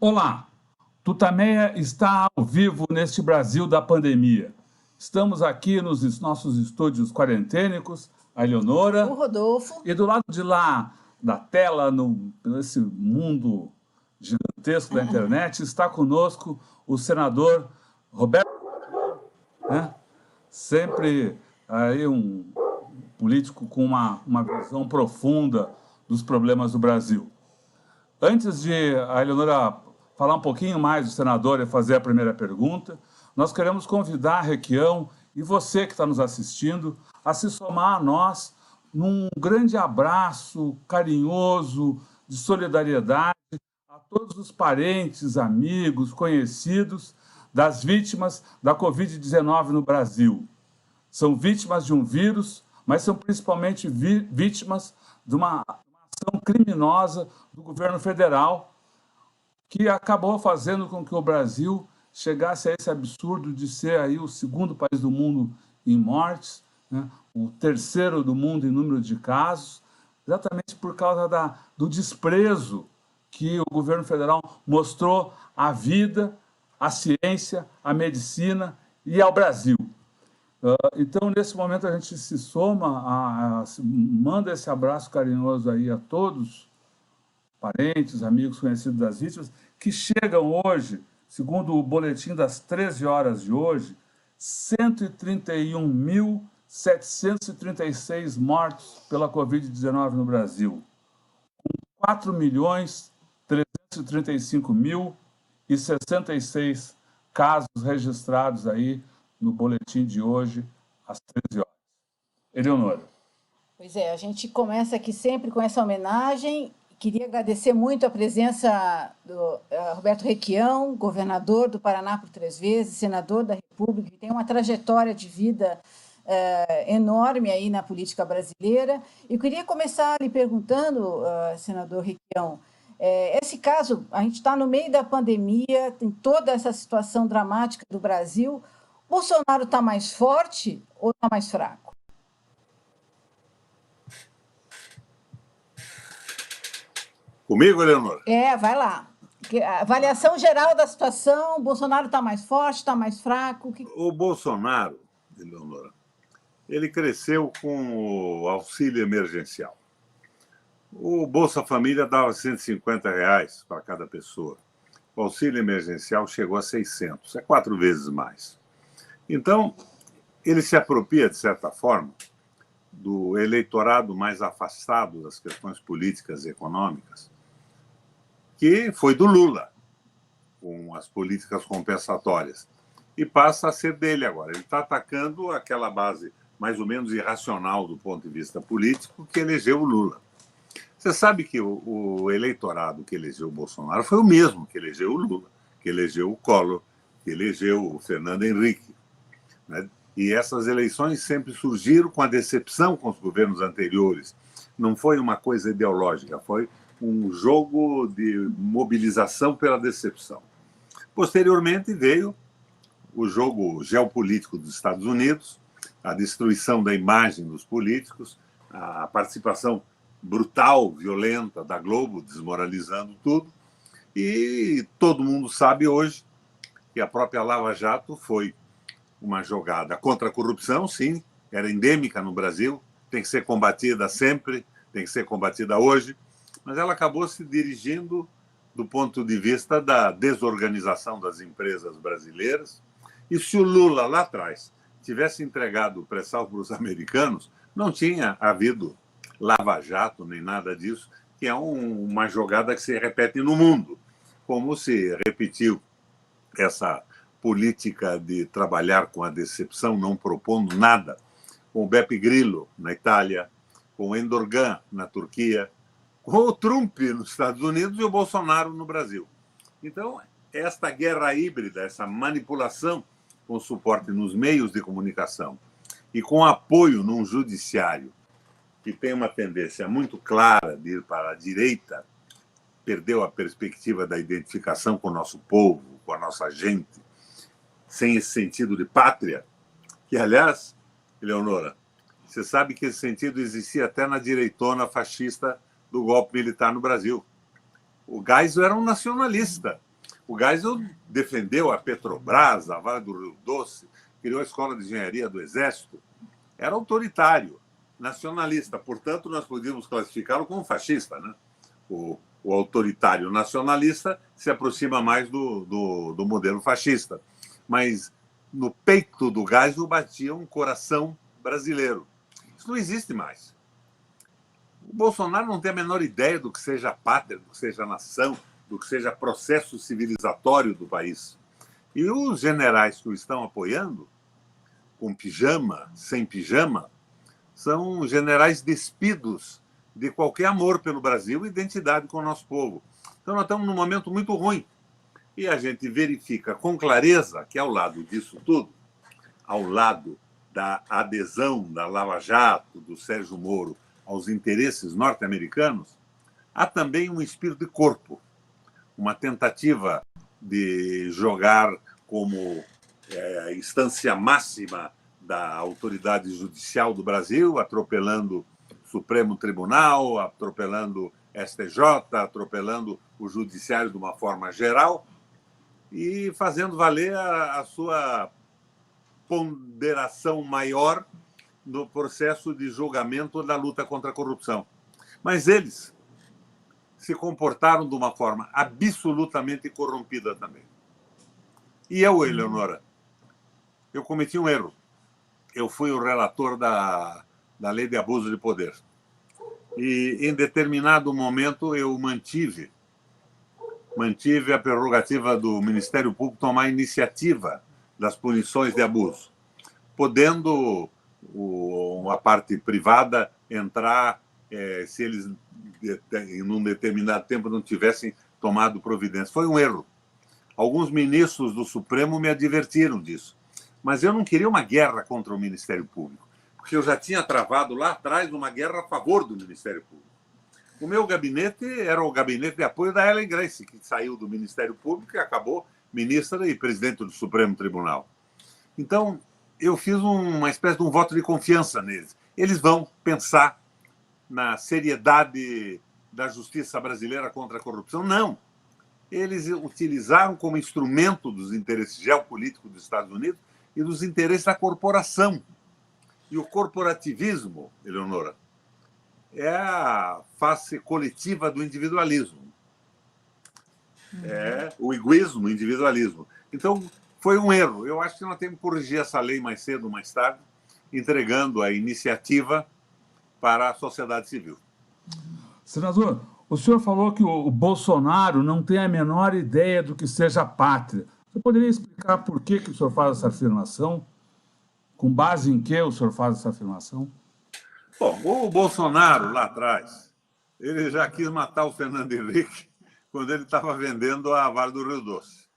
Olá, Tutameia está ao vivo neste Brasil da pandemia. Estamos aqui nos nossos estúdios quarentênicos, a Eleonora. O Rodolfo. E do lado de lá da tela, nesse mundo gigantesco da internet, está conosco o senador Roberto, né? Sempre aí um político com uma visão profunda dos problemas do Brasil. Antes de a Eleonora falar um pouquinho mais do senador e fazer a primeira pergunta, nós queremos convidar a Requião e você que está nos assistindo a se somar a nós num grande abraço carinhoso de solidariedade a todos os parentes, amigos, conhecidos das vítimas da Covid-19 no Brasil. São vítimas de um vírus, mas são principalmente vítimas de uma ação criminosa do governo federal que acabou fazendo com que o Brasil chegasse a esse absurdo de ser aí o segundo país do mundo em mortes, né? O terceiro do mundo em número de casos, exatamente por causa do desprezo que o governo federal mostrou à vida, à ciência, à medicina e ao Brasil. Então, nesse momento, a gente se soma, manda esse abraço carinhoso aí a todos, parentes, amigos, conhecidos das vítimas, que chegam hoje, segundo o boletim das 13 horas de hoje, 131.736 mortos pela Covid-19 no Brasil, com 4.335.066 casos registrados aí no boletim de hoje, às 13 horas. Eleonora. Pois é, a gente começa aqui sempre com essa homenagem. Queria agradecer muito a presença do Roberto Requião, governador do Paraná por 3 vezes, senador da República, que tem uma trajetória de vida enorme aí na política brasileira. Eu queria começar lhe perguntando, senador Requião, esse caso, a gente está no meio da pandemia, tem toda essa situação dramática do Brasil. Bolsonaro está mais forte ou está mais fraco? Comigo, Eleonora? Vai lá. A avaliação geral da situação, Bolsonaro está mais forte, está mais fraco? O Bolsonaro, Eleonora, ele cresceu com o auxílio emergencial. O Bolsa Família dava R$ 150 para cada pessoa. O auxílio emergencial chegou a 600, é 4 vezes mais. Então, ele se apropria, de certa forma, do eleitorado mais afastado das questões políticas e econômicas, que foi do Lula, com as políticas compensatórias, e passa a ser dele agora. Ele está atacando aquela base mais ou menos irracional do ponto de vista político que elegeu o Lula. Você sabe que o eleitorado que elegeu o Bolsonaro foi o mesmo que elegeu o Lula, que elegeu o Collor, que elegeu o Fernando Henrique, né? E essas eleições sempre surgiram com a decepção com os governos anteriores. Não foi uma coisa ideológica, foi um jogo de mobilização pela decepção. Posteriormente veio o jogo geopolítico dos Estados Unidos, a destruição da imagem dos políticos, a participação brutal, violenta da Globo, desmoralizando tudo. E todo mundo sabe hoje que a própria Lava Jato foi uma jogada contra a corrupção, sim, era endêmica no Brasil, tem que ser combatida sempre, tem que ser combatida hoje, mas ela acabou se dirigindo do ponto de vista da desorganização das empresas brasileiras. E se o Lula, lá atrás, tivesse entregado o pré-sal para os americanos, não tinha havido Lava-Jato nem nada disso, que é uma jogada que se repete no mundo, como se repetiu essa política de trabalhar com a decepção, não propondo nada, com o Beppe Grillo na Itália, com o Erdogan na Turquia, com o Trump nos Estados Unidos e o Bolsonaro no Brasil. Então, esta guerra híbrida, essa manipulação com suporte nos meios de comunicação e com apoio num judiciário que tem uma tendência muito clara de ir para a direita, perdeu a perspectiva da identificação com o nosso povo, com a nossa gente, sem esse sentido de pátria, que, aliás, Eleonora, você sabe que esse sentido existia até na direitona fascista do golpe militar no Brasil. O Geisel era um nacionalista, O Geisel defendeu a Petrobras, a Vale do Rio Doce, criou a Escola de Engenharia do Exército. Era autoritário, nacionalista. Portanto, nós podíamos classificá-lo como fascista, né? O autoritário nacionalista se aproxima mais do modelo fascista. Mas no peito do Geisel batia um coração brasileiro. Isso não existe mais. O Bolsonaro não tem a menor ideia do que seja pátria, do que seja nação, do que seja processo civilizatório do país. E os generais que o estão apoiando, com pijama, sem pijama, são generais despidos de qualquer amor pelo Brasil e identidade com o nosso povo. Então, nós estamos num momento muito ruim. E a gente verifica com clareza que, ao lado disso tudo, ao lado da adesão da Lava Jato, do Sérgio Moro, aos interesses norte-americanos, há também um espírito de corpo, uma tentativa de jogar como instância máxima da autoridade judicial do Brasil, atropelando o Supremo Tribunal, atropelando STJ, atropelando o judiciário de uma forma geral e fazendo valer a sua ponderação maior no processo de julgamento da luta contra a corrupção. Mas eles se comportaram de uma forma absolutamente corrompida também. E eu, Eleonora, eu cometi um erro. Eu fui o relator da lei de abuso de poder. E, em determinado momento, eu mantive a prerrogativa do Ministério Público tomar a iniciativa das punições de abuso, podendo a parte privada entrar se eles, em um determinado tempo, não tivessem tomado providência. Foi um erro. Alguns ministros do Supremo me advertiram disso. Mas eu não queria uma guerra contra o Ministério Público, porque eu já tinha travado lá atrás uma guerra a favor do Ministério Público. O meu gabinete era o gabinete de apoio da Ellen Grace, que saiu do Ministério Público e acabou ministra e presidente do Supremo Tribunal. Então, eu fiz uma espécie de um voto de confiança neles. Eles vão pensar na seriedade da justiça brasileira contra a corrupção? Não. Eles utilizaram como instrumento dos interesses geopolíticos dos Estados Unidos e dos interesses da corporação. E o corporativismo, Eleonora, é a face coletiva do individualismo. É o egoísmo, o individualismo. Então, foi um erro. Eu acho que nós temos que corrigir essa lei mais cedo ou mais tarde, entregando a iniciativa para a sociedade civil. Senador, o senhor falou que o Bolsonaro não tem a menor ideia do que seja pátria. Você poderia explicar por que o senhor faz essa afirmação? Com base em que o senhor faz essa afirmação? Bom, o Bolsonaro, lá atrás, ele já quis matar o Fernando Henrique quando ele estava vendendo a Vale do Rio Doce.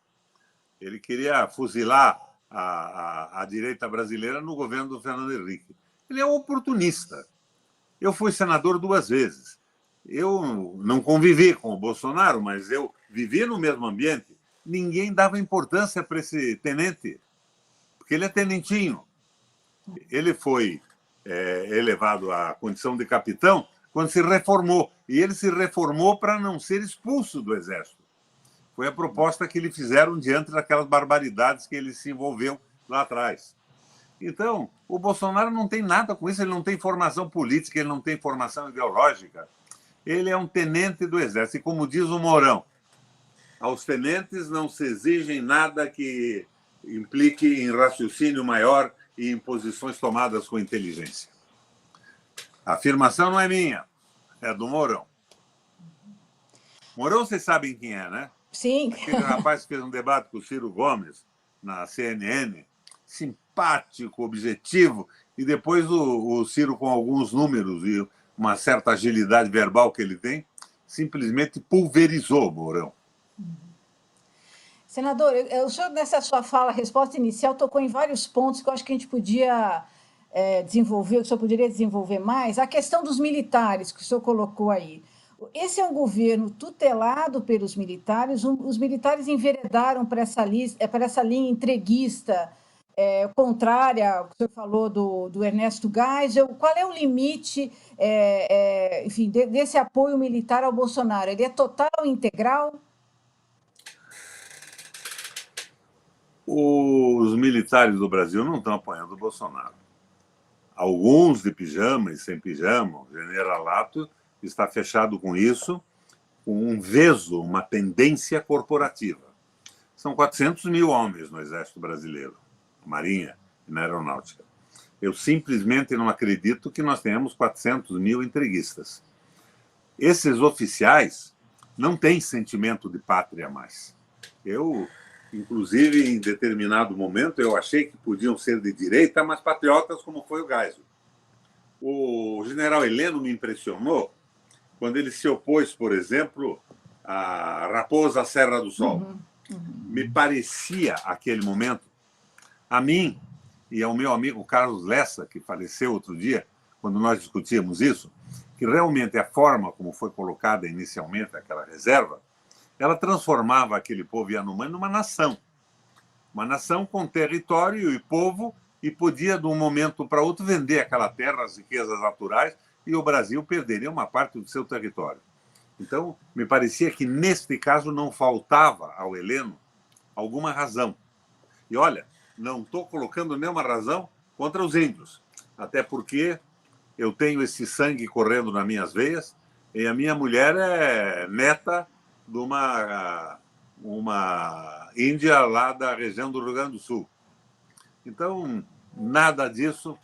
Ele queria fuzilar a direita brasileira no governo do Fernando Henrique. Ele é um oportunista. Eu fui senador 2 vezes. Eu não convivi com o Bolsonaro, mas eu vivi no mesmo ambiente. Ninguém dava importância para esse tenente, porque ele é tenentinho. Ele foi elevado à condição de capitão quando se reformou. E ele se reformou para não ser expulso do Exército. Foi a proposta que lhe fizeram diante daquelas barbaridades que ele se envolveu lá atrás. Então, o Bolsonaro não tem nada com isso, ele não tem formação política, ele não tem formação ideológica. Ele é um tenente do Exército. E como diz o Mourão, aos tenentes não se exige nada que implique em raciocínio maior e em posições tomadas com inteligência. A afirmação não é minha, é do Mourão. Mourão, vocês sabem quem é, né? Sim. Aquele rapaz que fez um debate com o Ciro Gomes na CNN, simpático, objetivo, e depois o Ciro, com alguns números e uma certa agilidade verbal que ele tem, simplesmente pulverizou o Mourão. Senador, o senhor, nessa sua fala, resposta inicial, tocou em vários pontos que eu acho que a gente podia desenvolver, que o senhor poderia desenvolver mais. A questão dos militares, que o senhor colocou aí. Esse é um governo tutelado pelos militares, os militares enveredaram para essa linha entreguista, contrária ao que o senhor falou do Ernesto Geisel. Qual é o limite, enfim, desse apoio militar ao Bolsonaro? Ele é total e integral? Os militares do Brasil não estão apoiando o Bolsonaro. Alguns de pijama e sem pijama, o generalato está fechado com isso, com um veso, uma tendência corporativa. São 400 mil homens no Exército Brasileiro, na Marinha e na Aeronáutica. Eu simplesmente não acredito que nós tenhamos 400 mil entreguistas. Esses oficiais não têm sentimento de pátria mais. Eu, inclusive, em determinado momento, eu achei que podiam ser de direita, mas patriotas, como foi o Geisel. O general Heleno me impressionou quando ele se opôs, por exemplo, à Raposa Serra do Sol. Me parecia, aquele momento, a mim e ao meu amigo Carlos Lessa, que faleceu outro dia, quando nós discutíamos isso, que realmente a forma como foi colocada inicialmente aquela reserva, ela transformava aquele povo Yanomami numa nação. Uma nação com território e povo, e podia, de um momento para outro, vender aquela terra, as riquezas naturais, e o Brasil perderia uma parte do seu território. Então, me parecia que, neste caso, não faltava ao Heleno alguma razão. E, olha, não estou colocando nenhuma razão contra os índios, até porque eu tenho esse sangue correndo nas minhas veias, e a minha mulher é neta de uma índia lá da região do Rio Grande do Sul. Então, nada disso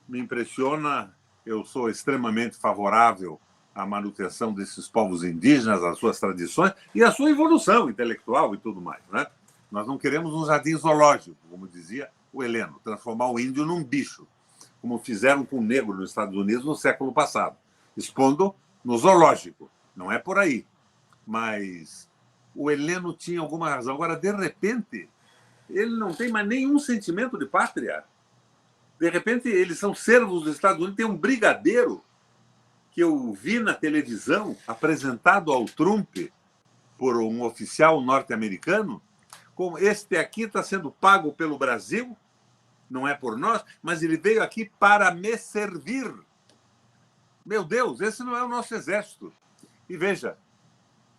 me impressiona. Eu sou extremamente favorável à manutenção desses povos indígenas, às suas tradições e à sua evolução intelectual e tudo mais, né? Nós não queremos um jardim zoológico, como dizia o Heleno, transformar o índio num bicho, como fizeram com o negro nos Estados Unidos no século passado, expondo no zoológico. Não é por aí. Mas o Heleno tinha alguma razão. Agora, de repente, ele não tem mais nenhum sentimento de pátria. De repente, eles são servos dos Estados Unidos. Tem um brigadeiro que eu vi na televisão, apresentado ao Trump por um oficial norte-americano, como este aqui está sendo pago pelo Brasil, não é por nós, mas ele veio aqui para me servir. Meu Deus, esse não é o nosso exército. E veja,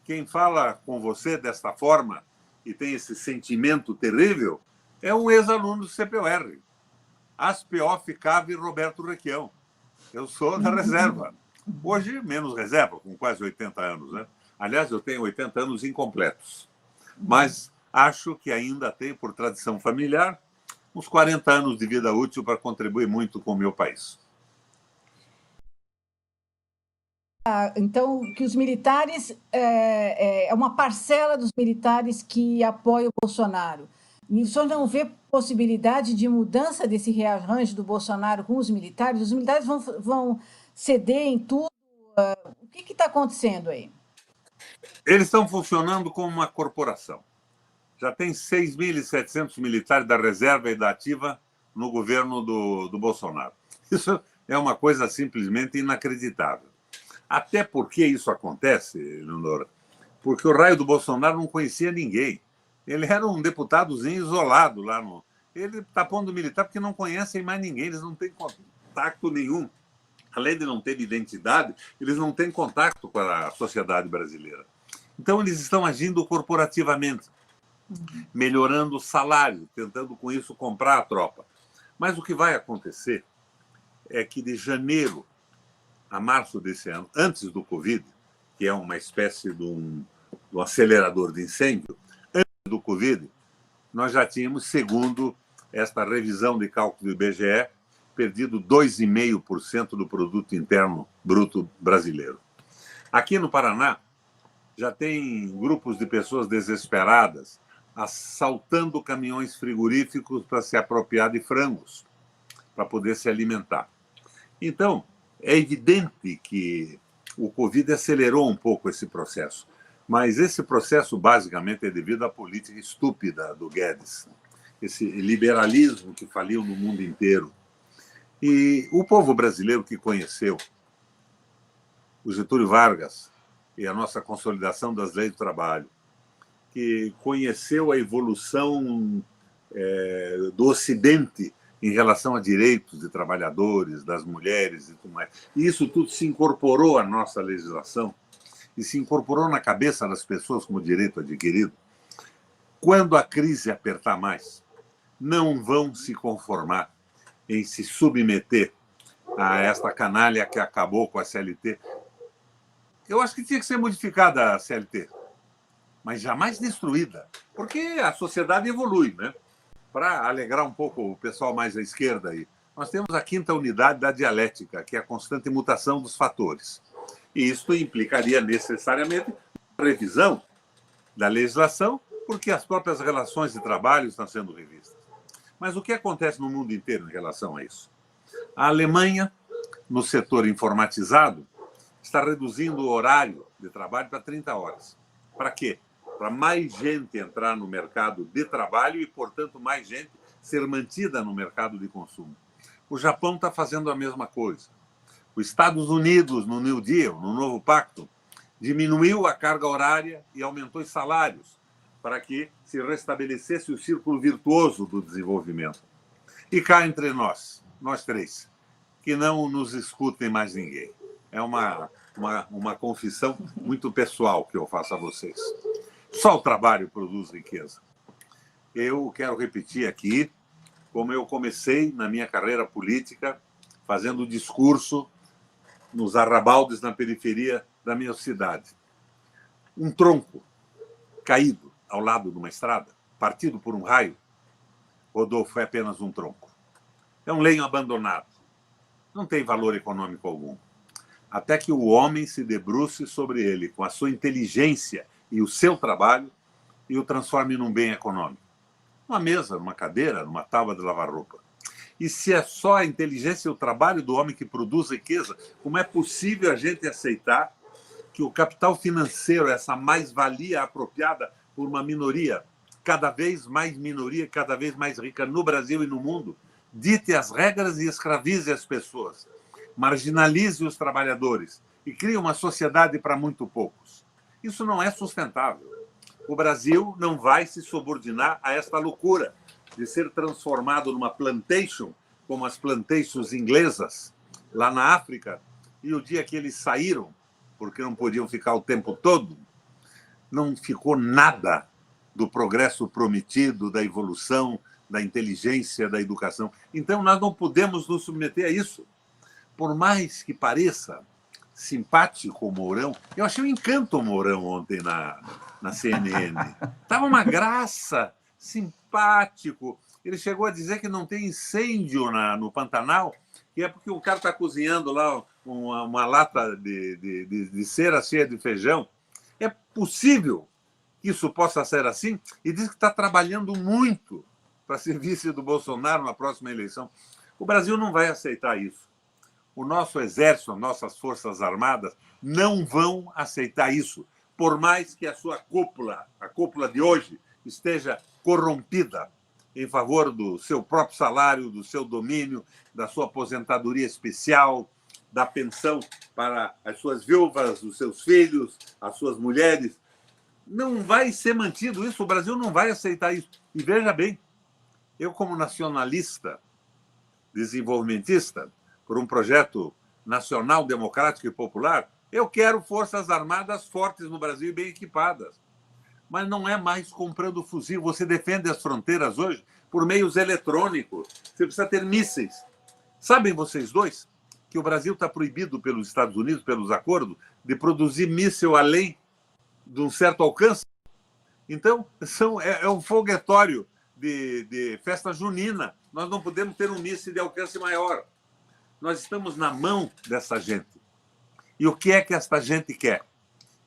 quem fala com você desta forma e tem esse sentimento terrível é um ex-aluno do CPUR. Aspeof Cave Roberto Requião. Eu sou da reserva. Hoje, menos reserva, com quase 80 anos, né? Aliás, eu tenho 80 anos incompletos. Mas acho que ainda tenho, por tradição familiar, uns 40 anos de vida útil para contribuir muito com o meu país. Então, que os militares, é uma parcela dos militares que apoia o Bolsonaro. E o senhor não vê possibilidade de mudança desse rearranjo do Bolsonaro com os militares? Os militares vão ceder em tudo? O que está acontecendo aí? Eles estão funcionando como uma corporação. Já tem 6.700 militares da reserva e da ativa no governo do Bolsonaro. Isso é uma coisa simplesmente inacreditável. Até porque isso acontece, Leonora, porque o raio do Bolsonaro não conhecia ninguém. Ele era um deputadozinho isolado lá no... Ele está pondo militar porque não conhecem mais ninguém, eles não têm contato nenhum. Além de não ter identidade, eles não têm contato com a sociedade brasileira. Então, eles estão agindo corporativamente, melhorando o salário, tentando com isso comprar a tropa. Mas o que vai acontecer é que de janeiro a março desse ano, antes do Covid, que é uma espécie de um acelerador de incêndio, antes do Covid, nós já tínhamos, segundo esta revisão de cálculo do IBGE, perdido 2,5% do produto interno bruto brasileiro. Aqui no Paraná, já tem grupos de pessoas desesperadas assaltando caminhões frigoríficos para se apropriar de frangos, para poder se alimentar. Então, é evidente que o Covid acelerou um pouco esse processo, mas esse processo basicamente é devido à política estúpida do Guedes, esse liberalismo que faliu no mundo inteiro. E o povo brasileiro que conheceu o Getúlio Vargas e a nossa consolidação das leis do trabalho, que conheceu a evolução do Ocidente em relação a direitos de trabalhadores, das mulheres e tudo mais. E isso tudo se incorporou à nossa legislação e se incorporou na cabeça das pessoas como direito adquirido. Quando a crise apertar mais, não vão se conformar em se submeter a esta canalha que acabou com a CLT. Eu acho que tinha que ser modificada a CLT, mas jamais destruída, porque a sociedade evolui, né? Para alegrar um pouco o pessoal mais à esquerda aí, nós temos a quinta unidade da dialética, que é a constante mutação dos fatores. E isso implicaria necessariamente a revisão da legislação, porque as próprias relações de trabalho estão sendo revistas. Mas o que acontece no mundo inteiro em relação a isso? A Alemanha, no setor informatizado, está reduzindo o horário de trabalho para 30 horas. Para quê? Para mais gente entrar no mercado de trabalho e, portanto, mais gente ser mantida no mercado de consumo. O Japão está fazendo a mesma coisa. Os Estados Unidos, no New Deal, no novo pacto, diminuiu a carga horária e aumentou os salários para que se restabelecesse o círculo virtuoso do desenvolvimento. E cá entre nós três, que não nos escutem mais ninguém. É uma confissão muito pessoal que eu faço a vocês. Só o trabalho produz riqueza. Eu quero repetir aqui como eu comecei na minha carreira política, fazendo discurso nos arrabaldes na periferia da minha cidade. Um tronco caído ao lado de uma estrada, partido por um raio, Rodolfo, é apenas um tronco. É um lenho abandonado. Não tem valor econômico algum. Até que o homem se debruce sobre ele com a sua inteligência e o seu trabalho e o transforme num bem econômico. Uma mesa, uma cadeira, uma tábua de lavar roupa. E se é só a inteligência e o trabalho do homem que produz riqueza, como é possível a gente aceitar que o capital financeiro, essa mais-valia apropriada por uma minoria, cada vez mais minoria, cada vez mais rica no Brasil e no mundo, dite as regras e escravize as pessoas, marginalize os trabalhadores e crie uma sociedade para muito poucos? Isso não é sustentável. O Brasil não vai se subordinar a esta loucura de ser transformado numa plantation, como as plantations inglesas, lá na África, e o dia que eles saíram, porque não podiam ficar o tempo todo, não ficou nada do progresso prometido, da evolução, da inteligência, da educação. Então, nós não podemos nos submeter a isso. Por mais que pareça simpático o Mourão, eu achei um encanto o Mourão ontem na CNN. Estava uma graça, simpático. Ele chegou a dizer que não tem incêndio no Pantanal, que é porque o cara está cozinhando lá uma lata de cera cheia de feijão. É possível que isso possa ser assim? E diz que está trabalhando muito para ser vice do Bolsonaro na próxima eleição. O Brasil não vai aceitar isso. O nosso exército, as nossas forças armadas, não vão aceitar isso, por mais que a sua cúpula, a cúpula de hoje, esteja corrompida em favor do seu próprio salário, do seu domínio, da sua aposentadoria especial, da pensão para as suas viúvas, os seus filhos, as suas mulheres. Não vai ser mantido isso, o Brasil não vai aceitar isso. E veja bem, eu como nacionalista, desenvolvimentista, por um projeto nacional, democrático e popular, eu quero forças armadas fortes no Brasil e bem equipadas. Mas não é mais comprando fuzil. Você defende as fronteiras hoje por meios eletrônicos. Você precisa ter mísseis. Sabem vocês dois que o Brasil está proibido pelos Estados Unidos, pelos acordos, de produzir míssil além de um certo alcance? Então, é um foguetório de festa junina. Nós não podemos ter um míssil de alcance maior. Nós estamos na mão dessa gente. E o que é que esta gente quer?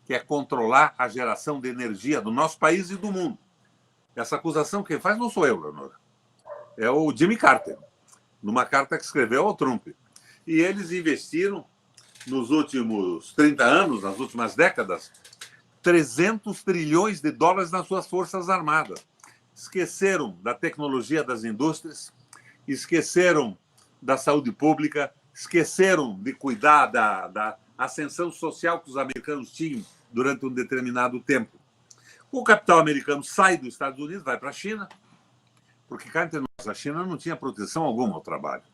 Quer controlar a geração de energia do nosso país e do mundo. Essa acusação quem faz não sou eu, Leonora. É o Jimmy Carter, numa carta que escreveu ao Trump. E eles investiram, nos últimos 30 anos, nas últimas décadas, 300 trilhões de dólares nas suas forças armadas. Esqueceram da tecnologia das indústrias, esqueceram da saúde pública, esqueceram de cuidar da ascensão social que os americanos tinham durante um determinado tempo. O capital americano sai dos Estados Unidos, vai para a China, porque cá entre nós, a China não tinha proteção alguma ao trabalho.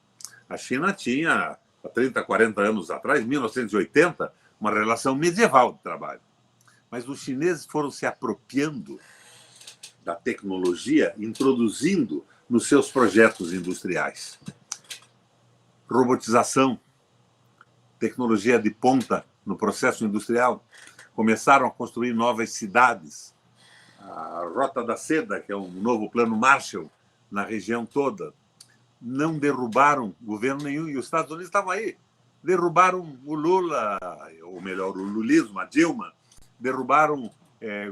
A China tinha, há 30, 40 anos atrás, 1980, uma relação medieval de trabalho. Mas os chineses foram se apropriando da tecnologia, introduzindo nos seus projetos industriais. Robotização, tecnologia de ponta no processo industrial, começaram a construir novas cidades. A Rota da Seda, que é um novo plano Marshall na região toda, não derrubaram governo nenhum, e os Estados Unidos estavam aí. Derrubaram o Lula, ou melhor, o lulismo, a Dilma, derrubaram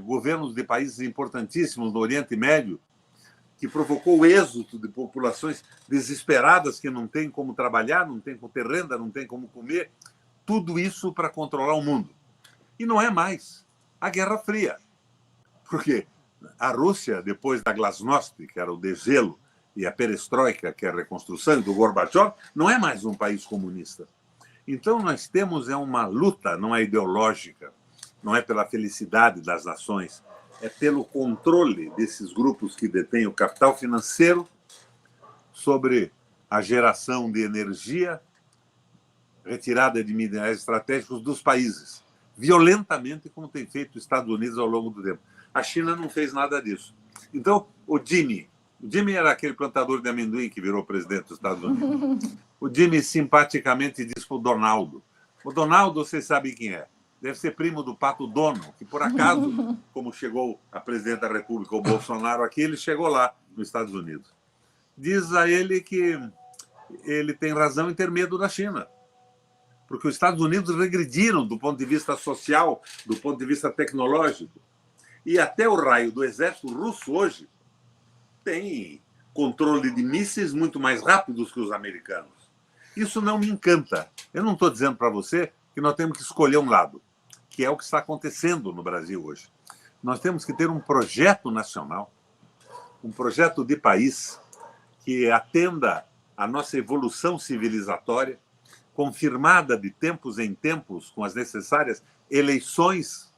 governos de países importantíssimos no Oriente Médio, que provocou o êxodo de populações desesperadas que não têm como trabalhar, não têm como ter renda, não têm como comer. Tudo isso para controlar o mundo. E não é mais a Guerra Fria. Porque a Rússia, depois da Glasnost, que era o degelo, e a Perestroika, que é a reconstrução, do Gorbachev, não é mais um país comunista. Então, nós temos uma luta, não é ideológica, não é pela felicidade das nações, é pelo controle desses grupos que detêm o capital financeiro sobre a geração de energia, retirada de minerais estratégicos dos países, violentamente, como tem feito os Estados Unidos ao longo do tempo. A China não fez nada disso. Então, o Jimmy era aquele plantador de amendoim que virou presidente dos Estados Unidos. O Jimmy simpaticamente diz para o Donaldo. O Donaldo, vocês sabem quem é? Deve ser primo do Pato Dono, que por acaso, como chegou a presidente da República, o Bolsonaro aqui, ele chegou lá nos Estados Unidos. Diz a ele que ele tem razão em ter medo da China, porque os Estados Unidos regrediram do ponto de vista social, do ponto de vista tecnológico. E até o raio do exército russo hoje tem controle de mísseis muito mais rápidos que os americanos. Isso não me encanta. Eu não estou dizendo para você que nós temos que escolher um lado, que é o que está acontecendo no Brasil hoje. Nós temos que ter um projeto nacional, um projeto de país que atenda à nossa evolução civilizatória, confirmada de tempos em tempos com as necessárias eleições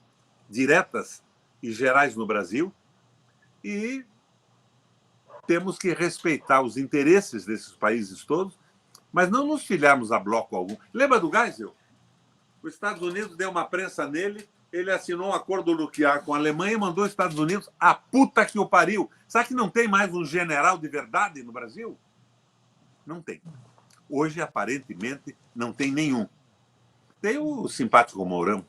diretas e gerais no Brasil, e temos que respeitar os interesses desses países todos, mas não nos filiarmos a bloco algum. Lembra do Geisel? Os Estados Unidos deu uma prensa nele, ele assinou um acordo nuclear com a Alemanha e mandou os Estados Unidos a puta que o pariu. Sabe que não tem mais um general de verdade no Brasil? Não tem. Hoje, aparentemente, não tem nenhum. Tem o simpático Mourão,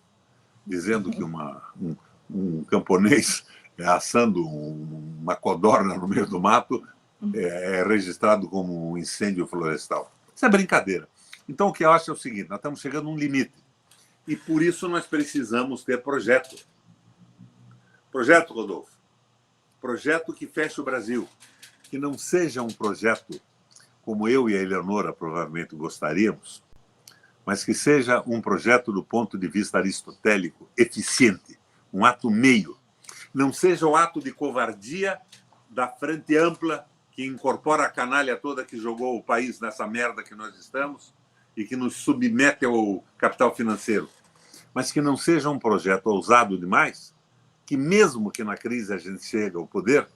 dizendo que um camponês assando uma codorna no meio do mato é registrado como um incêndio florestal. Isso é brincadeira. Então, o que eu acho é o seguinte, nós estamos chegando a um limite. E, por isso, nós precisamos ter projeto. Projeto, Rodolfo. Projeto que feche o Brasil. Que não seja um projeto como eu e a Eleonora provavelmente gostaríamos, mas que seja um projeto do ponto de vista aristotélico, eficiente, um ato meio. Não seja o ato de covardia da frente ampla que incorpora a canalha toda que jogou o país nessa merda que nós estamos e que nos submete ao capital financeiro. Mas que não seja um projeto ousado demais, que mesmo que na crise a gente chegue ao poder,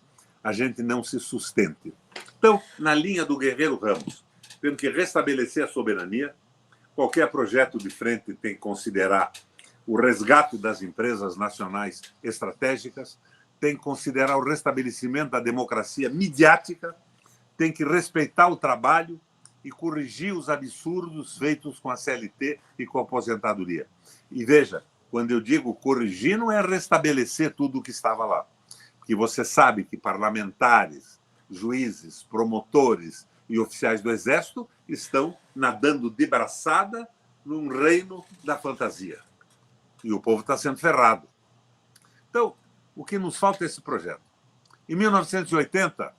a gente não se sustente. Então, na linha do Guerreiro Ramos, temos que restabelecer a soberania. Qualquer projeto de frente tem que considerar o resgate das empresas nacionais estratégicas, tem que considerar o restabelecimento da democracia midiática, tem que respeitar o trabalho e corrigir os absurdos feitos com a CLT e com a aposentadoria. E veja, quando eu digo corrigir, não é restabelecer tudo o que estava lá. Porque você sabe que parlamentares, juízes, promotores e oficiais do Exército estão nadando de braçada num reino da fantasia. E o povo está sendo ferrado. Então, o que nos falta é esse projeto. Em 1980,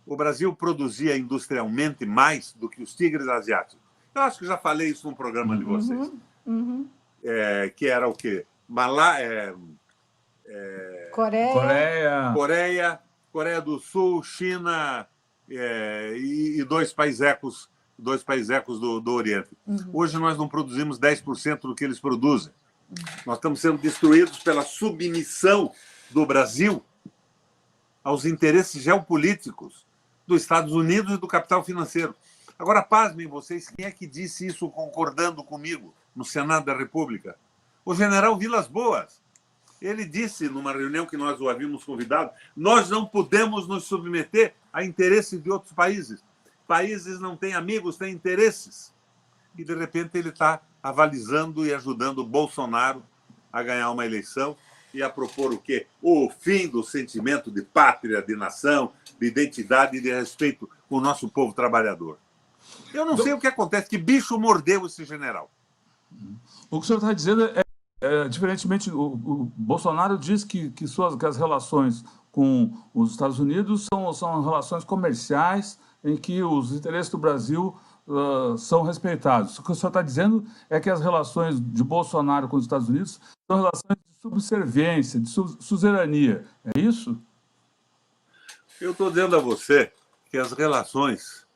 o Brasil produzia industrialmente mais do que os tigres asiáticos. Eu acho que já falei isso num programa de vocês. Que era o quê? Coreia do Sul, China e dois paisecos do Oriente. Hoje nós não produzimos 10% do que eles produzem. Nós estamos sendo destruídos pela submissão do Brasil aos interesses geopolíticos dos Estados Unidos e do capital financeiro. Agora, pasmem vocês, quem é que disse isso concordando comigo no Senado da República? O general Vilas Boas. Ele disse, numa reunião que nós o havíamos convidado, nós não podemos nos submeter a interesses de outros países. Países não têm amigos, têm interesses. E, de repente, ele está avalizando e ajudando o Bolsonaro a ganhar uma eleição e a propor o quê? O fim do sentimento de pátria, de nação, de identidade e de respeito com o nosso povo trabalhador. Eu não sei o que acontece, que bicho mordeu esse general. O que o senhor está dizendo diferentemente, o Bolsonaro diz que as relações com os Estados Unidos são relações comerciais em que os interesses do Brasil são respeitados. O que o senhor está dizendo é que as relações de Bolsonaro com os Estados Unidos são relações de subserviência, de suzerania. É isso? Eu estou dizendo a você que as relações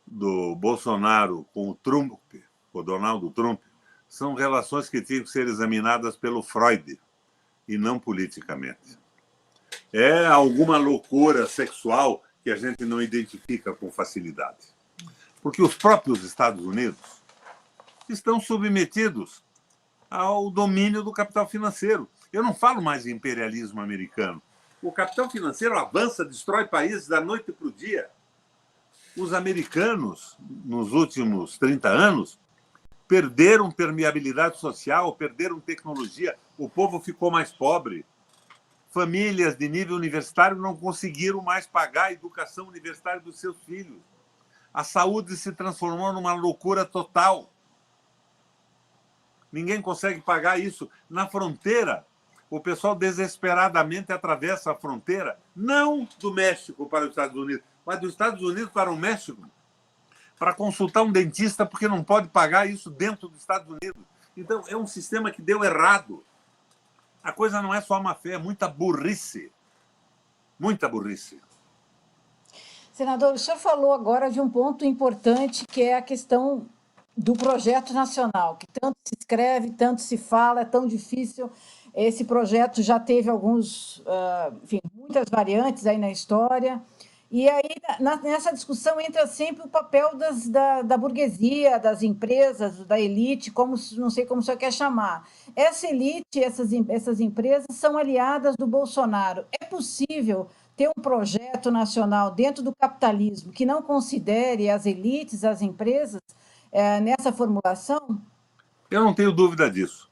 do Bolsonaro com o Trump, o Donald Trump, são relações que tinham que ser examinadas pelo Freud e não politicamente. É alguma loucura sexual que a gente não identifica com facilidade. Porque os próprios Estados Unidos estão submetidos ao domínio do capital financeiro. Eu não falo mais em imperialismo americano. O capital financeiro avança, destrói países da noite para o dia. Os americanos, nos últimos 30 anos, perderam permeabilidade social, perderam tecnologia, o povo ficou mais pobre. Famílias de nível universitário não conseguiram mais pagar a educação universitária dos seus filhos. A saúde se transformou numa loucura total. Ninguém consegue pagar isso. Na fronteira, o pessoal desesperadamente atravessa a fronteira, não do México para os Estados Unidos, mas dos Estados Unidos para o México, para consultar um dentista, porque não pode pagar isso dentro dos Estados Unidos. Então, é um sistema que deu errado. A coisa não é só má fé, é muita burrice. Muita burrice. Senador, o senhor falou agora de um ponto importante, que é a questão do projeto nacional, que tanto se escreve, tanto se fala, é tão difícil. Esse projeto já teve muitas variantes aí na história. E aí, nessa discussão, entra sempre o papel da burguesia, das empresas, da elite, não sei como o senhor quer chamar. Essa elite, essas empresas são aliadas do Bolsonaro. É possível ter um projeto nacional dentro do capitalismo que não considere as elites, as empresas, nessa formulação? Eu não tenho dúvida disso,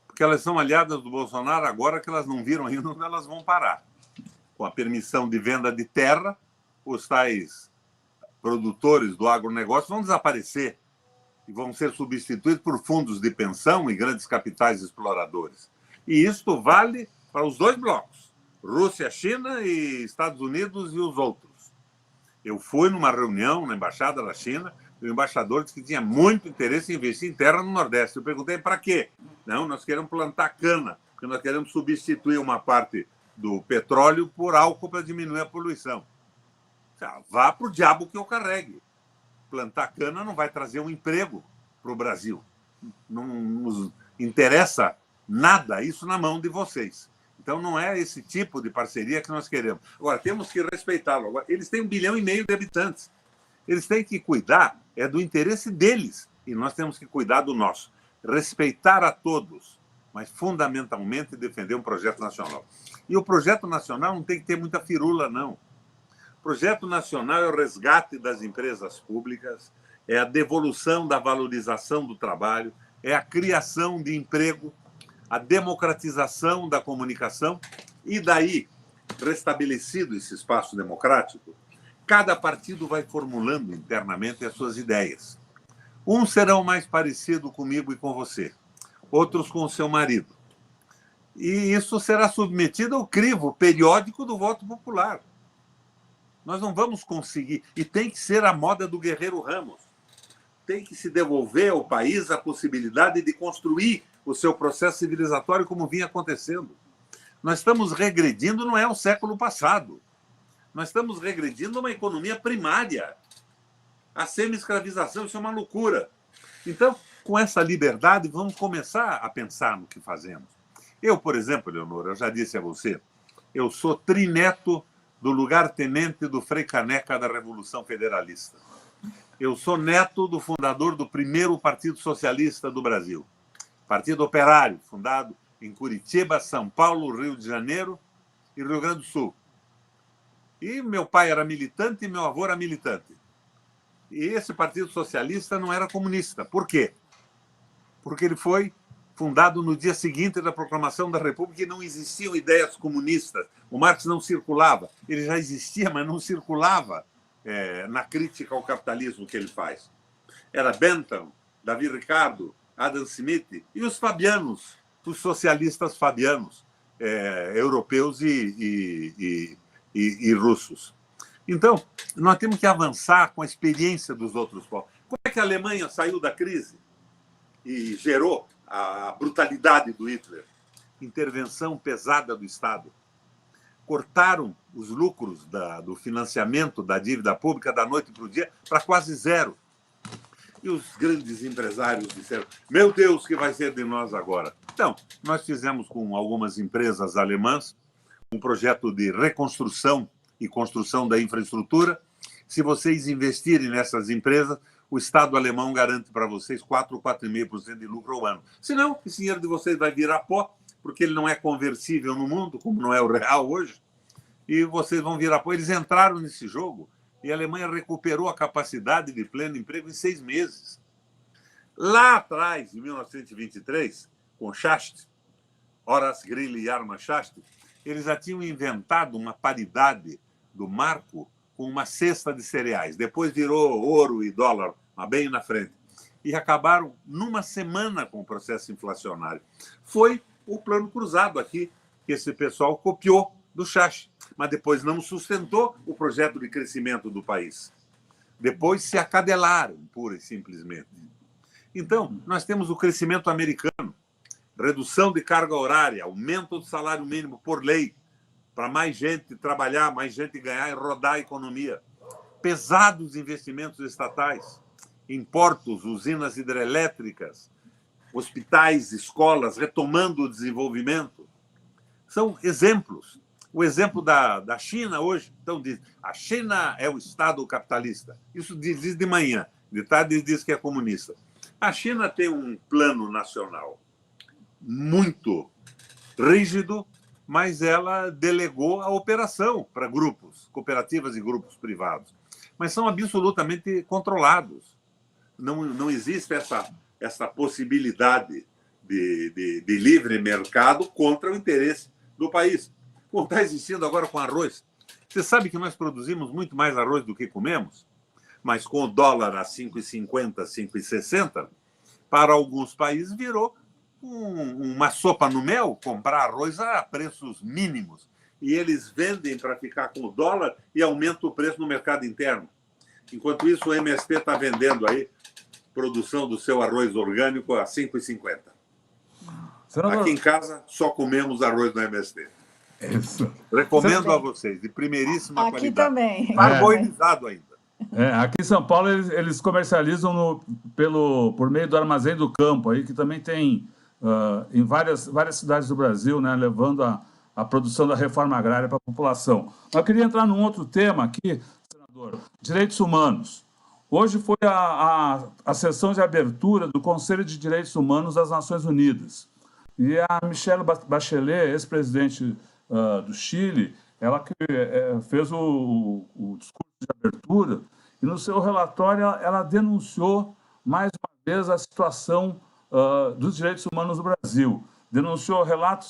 porque elas são aliadas do Bolsonaro agora que elas não viram ainda onde elas vão parar. Com a permissão de venda de terra, os tais produtores do agronegócio vão desaparecer e vão ser substituídos por fundos de pensão e grandes capitais exploradores. E isto vale para os dois blocos, Rússia, China e Estados Unidos e os outros. Eu fui numa reunião na Embaixada da China, e o embaixador disse que tinha muito interesse em investir em terra no Nordeste. Eu perguntei para quê? Não, nós queremos plantar cana, porque nós queremos substituir uma parte do petróleo por álcool para diminuir a poluição. Vá para o diabo que eu carregue. Plantar cana não vai trazer um emprego para o Brasil. Não nos interessa nada isso na mão de vocês. Então, não é esse tipo de parceria que nós queremos. Agora, temos que respeitá-lo. Agora, eles têm 1,5 bilhão de habitantes. Eles têm que cuidar do interesse deles. E nós temos que cuidar do nosso. Respeitar a todos, mas, fundamentalmente, defender um projeto nacional. E o projeto nacional não tem que ter muita firula, não. O projeto nacional é o resgate das empresas públicas, é a devolução da valorização do trabalho, é a criação de emprego, a democratização da comunicação e daí, restabelecido esse espaço democrático, cada partido vai formulando internamente as suas ideias. Uns serão mais parecidos comigo e com você, outros com o seu marido. E isso será submetido ao crivo periódico do voto popular. Nós não vamos conseguir, e tem que ser a moda do Guerreiro Ramos. Tem que se devolver ao país a possibilidade de construir o seu processo civilizatório como vinha acontecendo. Nós estamos regredindo, não é o século passado. Nós estamos regredindo a uma economia primária. A semi-escravização, isso é uma loucura. Então, com essa liberdade, vamos começar a pensar no que fazemos. Eu, por exemplo, Leonor, eu já disse a você, eu sou trineto do lugar-tenente do Frei Caneca da Revolução Federalista. Eu sou neto do fundador do primeiro Partido Socialista do Brasil, Partido Operário, fundado em Curitiba, São Paulo, Rio de Janeiro e Rio Grande do Sul. E meu pai era militante e meu avô era militante. E esse Partido Socialista não era comunista. Por quê? Porque ele foi fundado no dia seguinte da proclamação da República e não existiam ideias comunistas. O Marx não circulava. Ele já existia, mas não circulava na crítica ao capitalismo que ele faz. Era Bentham, Davi Ricardo, Adam Smith e os fabianos, os socialistas fabianos, europeus e russos. Então, nós temos que avançar com a experiência dos outros povos. Como é que a Alemanha saiu da crise e gerou a brutalidade do Hitler? Intervenção pesada do Estado. Cortaram os lucros do financiamento da dívida pública da noite para o dia para quase zero. E os grandes empresários disseram: meu Deus, o que vai ser de nós agora? Então, nós fizemos com algumas empresas alemãs um projeto de reconstrução e construção da infraestrutura. Se vocês investirem nessas empresas, o Estado alemão garante para vocês 4 ou 4,5% de lucro ao ano. Senão, esse dinheiro de vocês vai virar pó, porque ele não é conversível no mundo, como não é o real hoje, e vocês vão virar pó. Eles entraram nesse jogo e a Alemanha recuperou a capacidade de pleno emprego em 6 meses. Lá atrás, em 1923, com Schacht, Horace Greeley e Armand Schacht, eles já tinham inventado uma paridade do marco com uma cesta de cereais. Depois virou ouro e dólar, mas bem na frente. E acabaram numa semana com o processo inflacionário. Foi o plano cruzado aqui, que esse pessoal copiou do Schacht, mas depois não sustentou o projeto de crescimento do país. Depois se acadelaram, pura e simplesmente. Então, nós temos o crescimento americano, redução de carga horária, aumento do salário mínimo por lei, para mais gente trabalhar, mais gente ganhar e rodar a economia. Pesados investimentos estatais em portos, usinas hidrelétricas, hospitais, escolas, retomando o desenvolvimento. São exemplos. O exemplo da China hoje, então, diz: a China é o Estado capitalista. Isso diz de manhã, de tarde diz que é comunista. A China tem um plano nacional muito rígido, mas ela delegou a operação para grupos, cooperativas e grupos privados. Mas são absolutamente controlados. Não existe essa possibilidade de livre mercado contra o interesse do país. Como está existindo agora com arroz. Você sabe que nós produzimos muito mais arroz do que comemos? Mas com o dólar a 5,50, 5,60, para alguns países virou uma sopa no mel, comprar arroz a preços mínimos. E eles vendem para ficar com o dólar e aumenta o preço no mercado interno. Enquanto isso, o MST está vendendo aí produção do seu arroz orgânico a 5,50. Aqui em casa, só comemos arroz do MST. Isso. Recomendo a vocês, de primeiríssima Aqui qualidade. também. Arborizado ainda. Aqui em São Paulo eles comercializam por meio do Armazém do Campo, aí, que também tem em várias cidades do Brasil, né, levando a produção da reforma agrária para a população. Mas eu queria entrar num outro tema aqui, senador: direitos humanos. Hoje foi a sessão de abertura do Conselho de Direitos Humanos das Nações Unidas. E a Michelle Bachelet, ex-presidente do Chile, ela que fez o discurso de abertura, e no seu relatório ela denunciou mais uma vez a situação dos direitos humanos no Brasil. Denunciou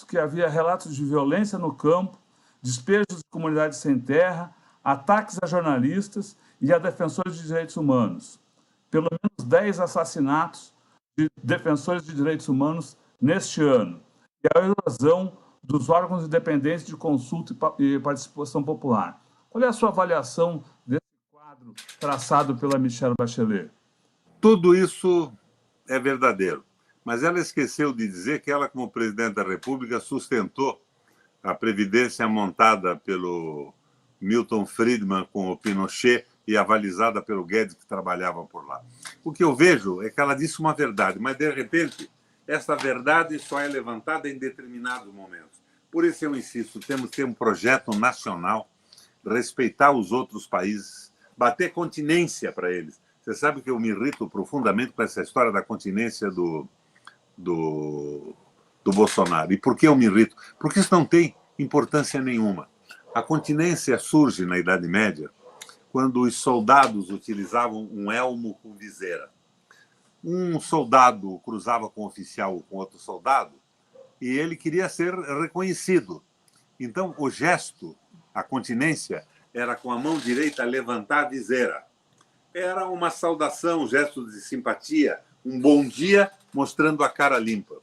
que havia relatos de violência no campo, despejos de comunidades sem terra, ataques a jornalistas e a defensores de direitos humanos. Pelo menos 10 assassinatos de defensores de direitos humanos neste ano. E a erosão dos órgãos independentes de consulta e participação popular. Qual é a sua avaliação desse quadro traçado pela Michelle Bachelet? Tudo isso é verdadeiro, mas ela esqueceu de dizer que ela, como presidente da República, sustentou a previdência montada pelo Milton Friedman com o Pinochet e avalizada pelo Guedes, que trabalhava por lá. O que eu vejo é que ela disse uma verdade, mas, de repente, essa verdade só é levantada em determinados momentos. Por isso eu insisto, temos que ter um projeto nacional, respeitar os outros países, bater continência para eles. Você sabe que eu me irrito profundamente com essa história da continência do do Bolsonaro. E por que eu me irrito? Porque isso não tem importância nenhuma. A continência surge na Idade Média quando os soldados utilizavam um elmo com viseira. Um soldado cruzava com um oficial ou com outro soldado e ele queria ser reconhecido. Então, o gesto, a continência, era com a mão direita levantar a viseira. Era uma saudação, um gesto de simpatia, um bom dia, mostrando a cara limpa.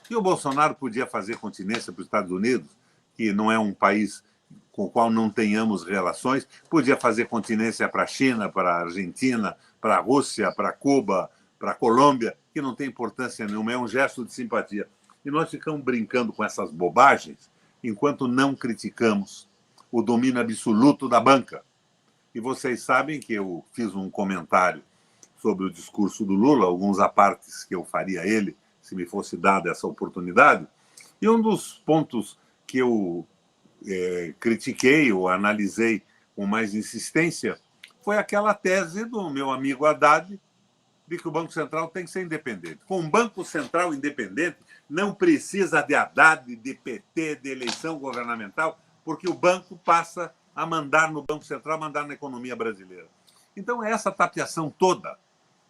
E o Bolsonaro podia fazer continência para os Estados Unidos, que não é um país com o qual não tenhamos relações, podia fazer continência para a China, para a Argentina, para a Rússia, para Cuba, para a Colômbia, que não tem importância nenhuma, é um gesto de simpatia. E nós ficamos brincando com essas bobagens enquanto não criticamos o domínio absoluto da banca. E vocês sabem que eu fiz um comentário sobre o discurso do Lula, alguns apartes que eu faria a ele, se me fosse dada essa oportunidade. E um dos pontos que eu critiquei ou analisei com mais insistência foi aquela tese do meu amigo Haddad de que o Banco Central tem que ser independente. Com um Banco Central independente, não precisa de Haddad, de PT, de eleição governamental, porque o banco passa a mandar no Banco Central, mandar na economia brasileira. Então, essa tapeação toda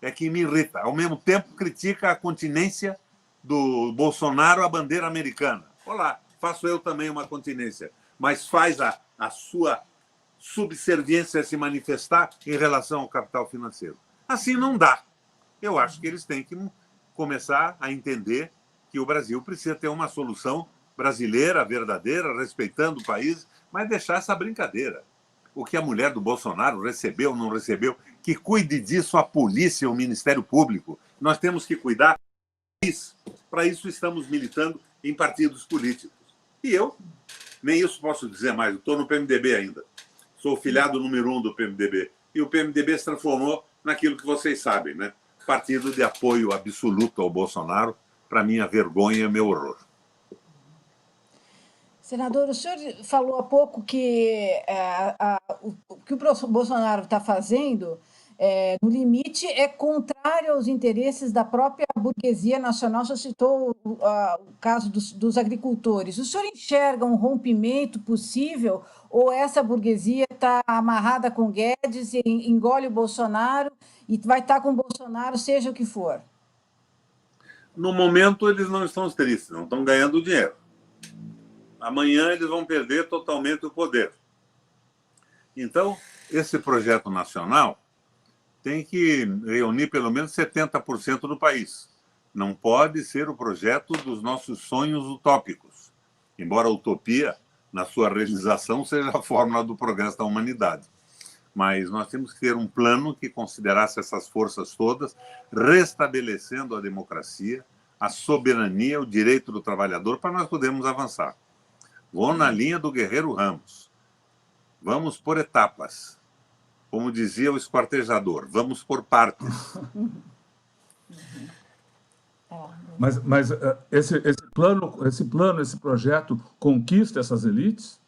é que me irrita. Ao mesmo tempo, critica a continência do Bolsonaro à bandeira americana. Olá, faço eu também uma continência, mas faz a sua subserviência se manifestar em relação ao capital financeiro. Assim não dá. Eu acho que eles têm que começar a entender que o Brasil precisa ter uma solução brasileira, verdadeira, respeitando o país, mas deixar essa brincadeira. O que a mulher do Bolsonaro recebeu, não recebeu, que cuide disso a polícia, o Ministério Público. Nós temos que cuidar disso. Para isso estamos militando em partidos políticos. E eu, nem isso posso dizer mais, eu estou no PMDB ainda. Sou o filiado número 1 do PMDB. E o PMDB se transformou naquilo que vocês sabem, né? Partido de apoio absoluto ao Bolsonaro, para minha vergonha e meu horror. Senador, o senhor falou há pouco que o que o Bolsonaro está fazendo, no limite, é contrário aos interesses da própria burguesia nacional. O senhor citou o caso dos agricultores. O senhor enxerga um rompimento possível ou essa burguesia está amarrada com Guedes e engole o Bolsonaro e vai estar com o Bolsonaro, seja o que for? No momento, eles não estão tristes, não estão ganhando dinheiro. Amanhã eles vão perder totalmente o poder. Então, esse projeto nacional tem que reunir pelo menos 70% do país. Não pode ser o projeto dos nossos sonhos utópicos, embora a utopia, na sua realização, seja a fórmula do progresso da humanidade. Mas nós temos que ter um plano que considerasse essas forças todas, restabelecendo a democracia, a soberania, o direito do trabalhador, para nós podermos avançar. Vou na linha do Guerreiro Ramos. Vamos por etapas. Como dizia o esquartejador, vamos por partes. Mas esse projeto conquista essas elites?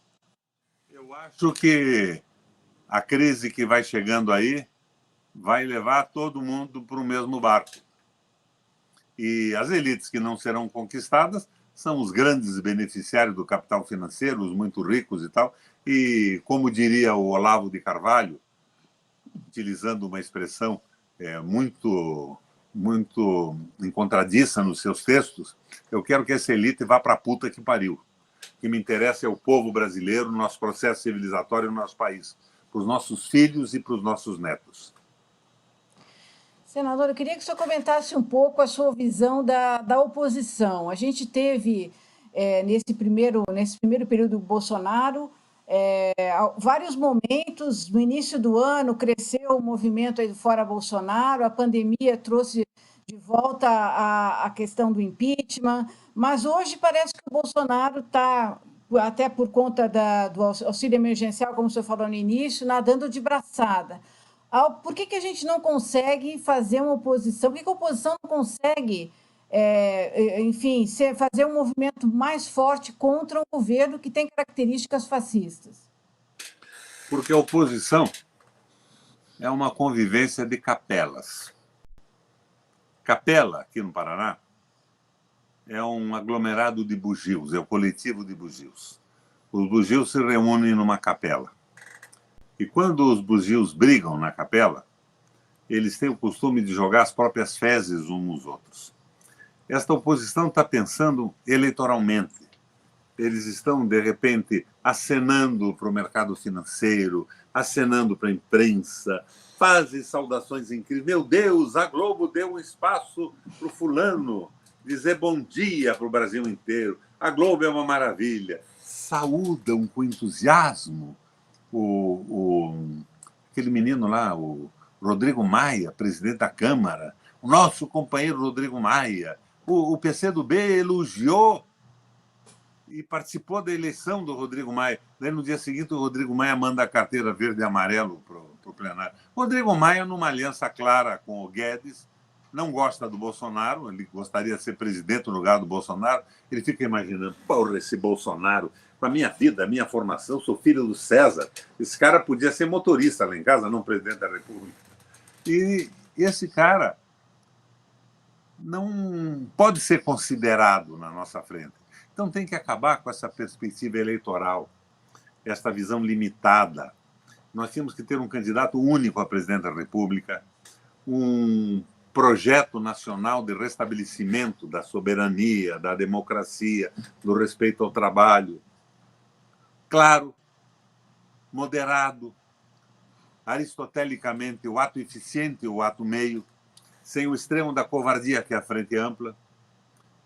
Eu acho que a crise que vai chegando aí vai levar todo mundo para o mesmo barco. E as elites que não serão conquistadas são os grandes beneficiários do capital financeiro, os muito ricos e tal. E, como diria o Olavo de Carvalho, utilizando uma expressão muito encontradiça nos seus textos, eu quero que essa elite vá para a puta que pariu. O que me interessa é o povo brasileiro, o nosso processo civilizatório no nosso país, para os nossos filhos e para os nossos netos. Senador, eu queria que o senhor comentasse um pouco a sua visão da oposição. A gente teve, nesse primeiro período do Bolsonaro, vários momentos. No início do ano, cresceu o movimento aí do Fora Bolsonaro, a pandemia trouxe de volta a questão do impeachment, mas hoje parece que o Bolsonaro está, até por conta do auxílio emergencial, como o senhor falou no início, nadando de braçada. Por que a gente não consegue fazer uma oposição? Por que a oposição não consegue, enfim, fazer um movimento mais forte contra um governo que tem características fascistas? Porque a oposição é uma convivência de capelas. Capela, aqui no Paraná, é um aglomerado de bugios, é o coletivo de bugios. Os bugios se reúnem numa capela. E quando os bugios brigam na capela, eles têm o costume de jogar as próprias fezes uns nos outros. Esta oposição está pensando eleitoralmente. Eles estão, de repente, acenando para o mercado financeiro, acenando para a imprensa, fazem saudações incríveis. Meu Deus, a Globo deu um espaço para o fulano dizer bom dia para o Brasil inteiro. A Globo é uma maravilha. Saúdam com entusiasmo aquele menino lá, o Rodrigo Maia, presidente da Câmara, o nosso companheiro Rodrigo Maia. O PCdoB elogiou e participou da eleição do Rodrigo Maia. Daí, no dia seguinte, o Rodrigo Maia manda a carteira verde e amarelo para o plenário. Rodrigo Maia, numa aliança clara com o Guedes, não gosta do Bolsonaro, ele gostaria de ser presidente no lugar do Bolsonaro. Ele fica imaginando, porra, esse Bolsonaro, com a minha vida, a minha formação, sou filho do César, esse cara podia ser motorista lá em casa, não presidente da República. E esse cara não pode ser considerado na nossa frente. Então tem que acabar com essa perspectiva eleitoral, essa visão limitada. Nós tínhamos que ter um candidato único a presidente da República, um projeto nacional de restabelecimento da soberania, da democracia, do respeito ao trabalho. Claro, moderado, aristotelicamente, o ato eficiente e o ato meio, sem o extremo da covardia, que é a frente ampla,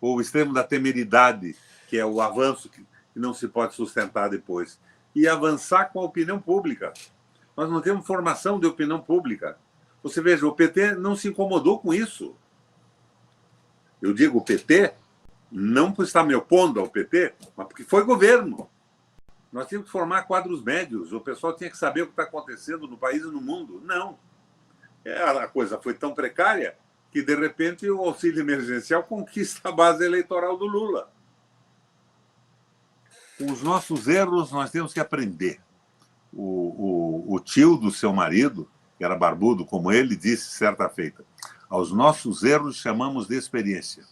ou o extremo da temeridade, que é o avanço que não se pode sustentar depois. E avançar com a opinião pública. Nós não temos formação de opinião pública. Você veja, o PT não se incomodou com isso. Eu digo o PT, não por estar me opondo ao PT, mas porque foi governo. Nós tínhamos que formar quadros médios, o pessoal tinha que saber o que está acontecendo no país e no mundo. Não. A coisa foi tão precária que, de repente, o auxílio emergencial conquista a base eleitoral do Lula. Com os nossos erros, nós temos que aprender. O tio do seu marido, que era barbudo como ele, disse certa feita, aos nossos erros chamamos de experiência.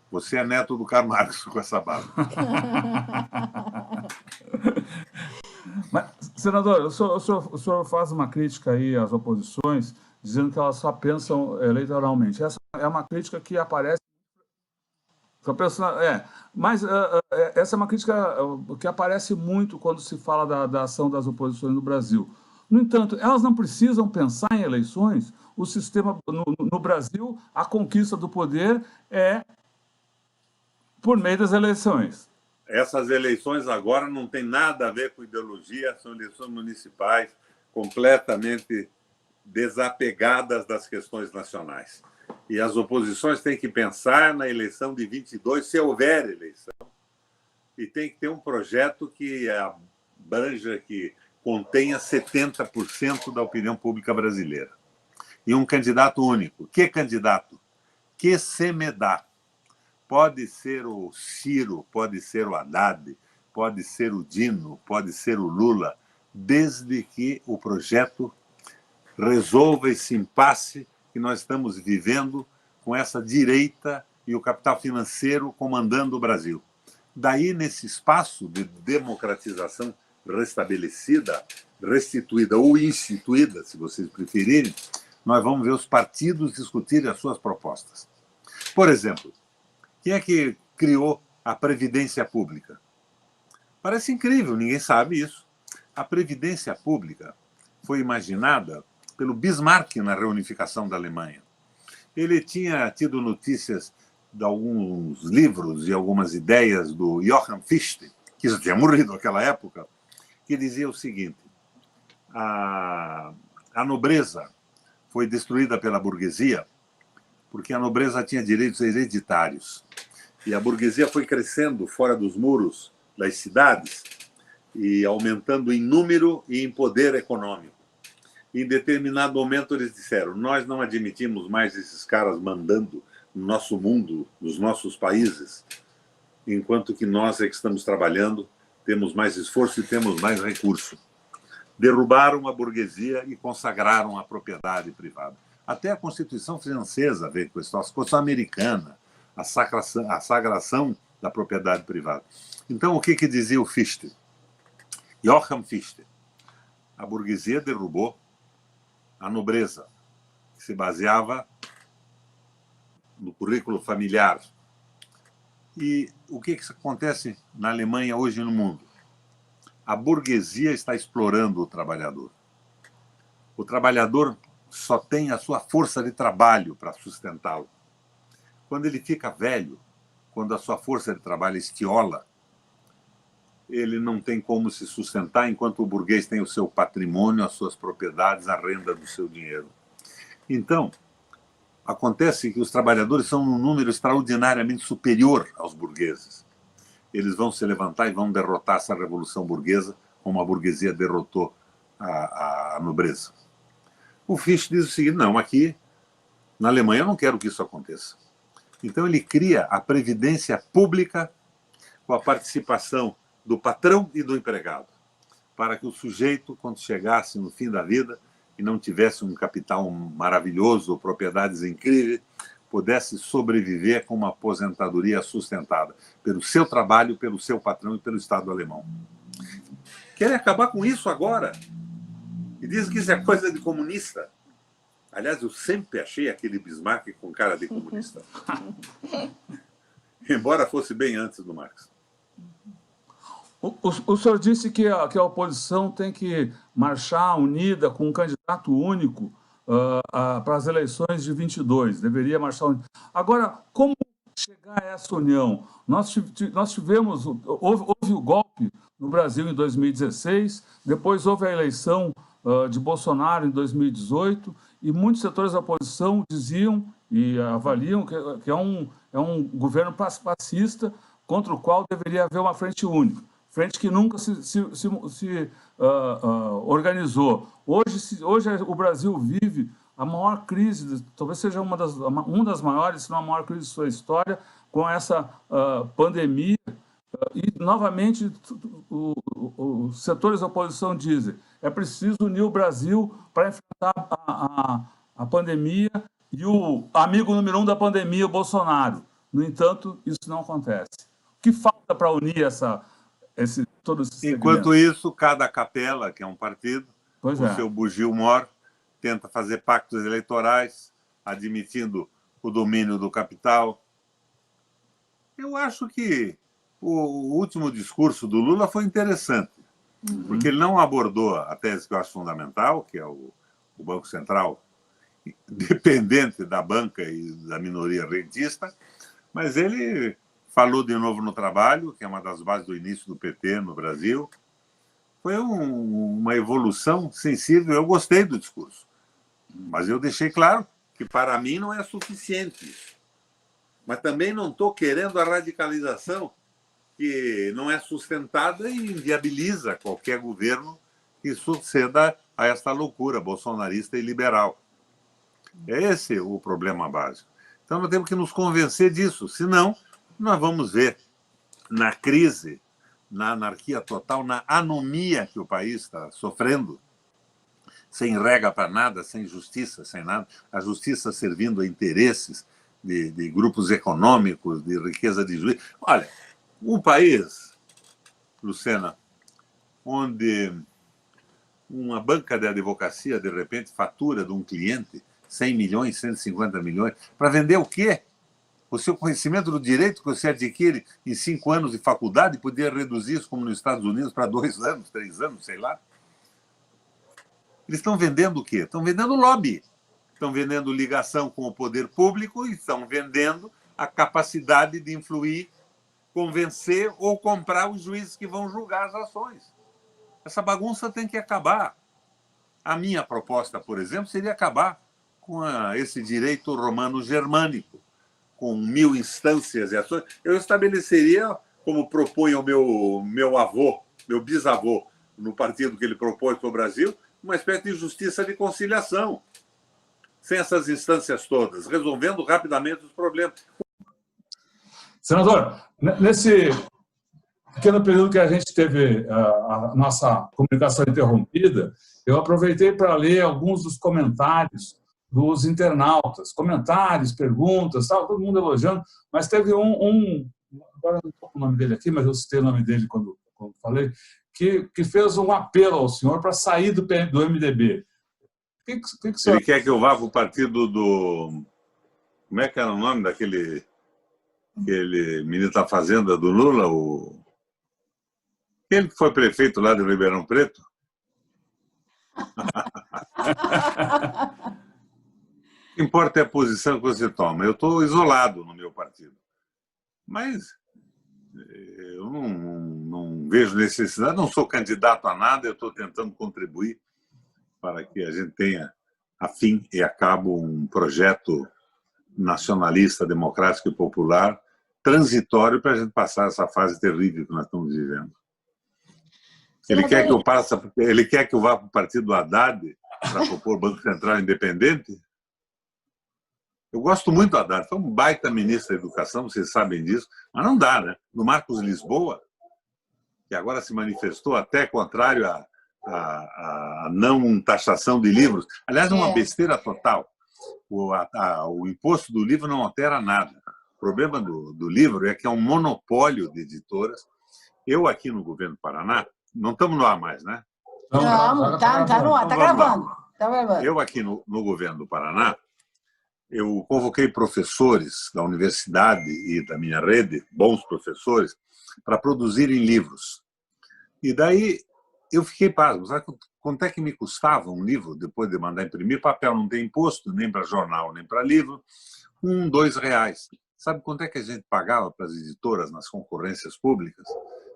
Você é neto do Karl Marx com essa barba. Mas, senador, o senhor faz uma crítica aí às oposições, dizendo que elas só pensam eleitoralmente. Essa é uma crítica que aparece... Mas essa é uma crítica que aparece muito quando se fala da ação das oposições no Brasil. No entanto, elas não precisam pensar em eleições. O sistema, no Brasil, a conquista do poder é por meio das eleições. Essas eleições agora não têm nada a ver com ideologia, são eleições municipais completamente desapegadas das questões nacionais. E as oposições têm que pensar na eleição de 22, se houver eleição, e tem que ter um projeto que abranja, que contenha 70% da opinião pública brasileira. E um candidato único. Que candidato? Que se me dá? Pode ser o Ciro, pode ser o Haddad, pode ser o Dino, pode ser o Lula, desde que o projeto resolva esse impasse que nós estamos vivendo com essa direita e o capital financeiro comandando o Brasil. Daí, nesse espaço de democratização restabelecida, restituída ou instituída, se vocês preferirem, nós vamos ver os partidos discutirem as suas propostas. Por exemplo, quem é que criou a Previdência Pública? Parece incrível, ninguém sabe isso. A Previdência Pública foi imaginada pelo Bismarck na reunificação da Alemanha. Ele tinha tido notícias de alguns livros e algumas ideias do Johann Fichte, que já tinha morrido naquela época, que dizia o seguinte: a nobreza foi destruída pela burguesia porque a nobreza tinha direitos hereditários. E a burguesia foi crescendo fora dos muros das cidades e aumentando em número e em poder econômico. Em determinado momento eles disseram: nós não admitimos mais esses caras mandando no nosso mundo, nos nossos países, enquanto que nós é que estamos trabalhando, temos mais esforço e temos mais recurso. Derrubaram a burguesia e consagraram a propriedade privada. Até a Constituição francesa veio com isso, a Constituição americana, a sagração da propriedade privada. Então, o que dizia o Fichte? Johann Fichte. A burguesia derrubou a nobreza, que se baseava no currículo familiar. E o que acontece na Alemanha hoje e no mundo? A burguesia está explorando o trabalhador. O trabalhador só tem a sua força de trabalho para sustentá-lo. Quando ele fica velho, quando a sua força de trabalho estiola, ele não tem como se sustentar enquanto o burguês tem o seu patrimônio, as suas propriedades, a renda do seu dinheiro. Então, acontece que os trabalhadores são um número extraordinariamente superior aos burgueses. Eles vão se levantar e vão derrotar essa revolução burguesa, como a burguesia derrotou a nobreza. O Fichte diz o seguinte: não, aqui na Alemanha eu não quero que isso aconteça. Então ele cria a previdência pública com a participação do patrão e do empregado, para que o sujeito, quando chegasse no fim da vida e não tivesse um capital maravilhoso ou propriedades incríveis, pudesse sobreviver com uma aposentadoria sustentada pelo seu trabalho, pelo seu patrão e pelo Estado alemão. Querem acabar com isso agora. E dizem que isso é coisa de comunista. Aliás, eu sempre achei aquele Bismarck com cara de comunista. Embora fosse bem antes do Marx. O senhor disse que a oposição tem que marchar unida com um candidato único para as eleições de 22, deveria marchar unido. Agora, como chegar a essa união? Nós tivemos, houve o golpe no Brasil em 2016, depois houve a eleição de Bolsonaro em 2018, e muitos setores da oposição diziam e avaliam que é um governo fascista contra o qual deveria haver uma frente única. Frente que nunca se organizou. Hoje o Brasil vive a maior crise, talvez seja uma das maiores, se não a maior crise de sua história, com essa pandemia. E, novamente, os setores da oposição dizem é preciso unir o Brasil para enfrentar a pandemia e o amigo número 1 da pandemia, o Bolsonaro. No entanto, isso não acontece. O que falta para unir todos esses Enquanto isso, cada capela, que é um partido, com seu bugio-mor, tenta fazer pactos eleitorais, admitindo o domínio do capital. Eu acho que o último discurso do Lula foi interessante, porque ele não abordou a tese que eu acho fundamental, que é o Banco Central dependente da banca e da minoria rentista, mas ele falou de novo no trabalho, que é uma das bases do início do PT no Brasil. Foi uma evolução sensível. Eu gostei do discurso, mas eu deixei claro que, para mim, não é suficiente isso. Mas também não estou querendo a radicalização que não é sustentada e inviabiliza qualquer governo que suceda a esta loucura bolsonarista e liberal. É esse o problema básico. Então, nós temos que nos convencer disso, senão nós vamos ver na crise, na anarquia total, na anomia que o país está sofrendo, sem regra para nada, sem justiça, sem nada, a justiça servindo a interesses de grupos econômicos, de riqueza de juízo. Olha, um país, Lucena, onde uma banca de advocacia, de repente, fatura de um cliente 100 milhões, 150 milhões, para vender o quê? O seu conhecimento do direito que você adquire em 5 anos de faculdade podia reduzir isso, como nos Estados Unidos, para 2 anos, 3 anos, sei lá. Eles estão vendendo o quê? Estão vendendo lobby. Estão vendendo ligação com o poder público e estão vendendo a capacidade de influir, convencer ou comprar os juízes que vão julgar as ações. Essa bagunça tem que acabar. A minha proposta, por exemplo, seria acabar com esse direito romano-germânico, com 1000 instâncias e ações. Eu estabeleceria, como propõe o meu avô, meu bisavô, no partido que ele propôs para o Brasil, uma espécie de justiça de conciliação, sem essas instâncias todas, resolvendo rapidamente os problemas. Senador, nesse pequeno período que a gente teve a nossa comunicação interrompida, eu aproveitei para ler alguns dos comentários dos internautas, comentários, perguntas, tal, todo mundo elogiando, mas teve agora não estou com o nome dele aqui, mas eu citei o nome dele quando falei, que fez um apelo ao senhor para sair do MDB. O senhor... Ele quer que eu vá para o partido do... Como é que era o nome daquele ministro da Fazenda do Lula? Ele que foi prefeito lá de Ribeirão Preto? O que importa é a posição que você toma. Eu estou isolado no meu partido. Mas eu não vejo necessidade, não sou candidato a nada, eu estou tentando contribuir para que a gente tenha, a fim e a cabo, um projeto nacionalista, democrático e popular, transitório para a gente passar essa fase terrível que nós estamos vivendo. Ele quer que eu vá para o partido do Haddad para propor Banco Central independente? Eu gosto muito do Haddad, foi um baita ministro da Educação, vocês sabem disso, mas não dá, né? No Marcos Lisboa, que agora se manifestou até contrário à não taxação de livros, aliás, é uma besteira total. O imposto do livro não altera nada. O problema do livro é que é um monopólio de editoras. Eu aqui no governo do Paraná, não estamos no ar mais, né? Não, tá no ar, está gravando. Eu aqui no governo do Paraná, eu convoquei professores da universidade e da minha rede, bons professores, para produzirem livros. E daí eu fiquei pasmo. Sabe quanto é que me custava um livro depois de mandar imprimir? Papel não tem imposto, nem para jornal, nem para livro. R$1, R$2. Sabe quanto é que a gente pagava para as editoras nas concorrências públicas?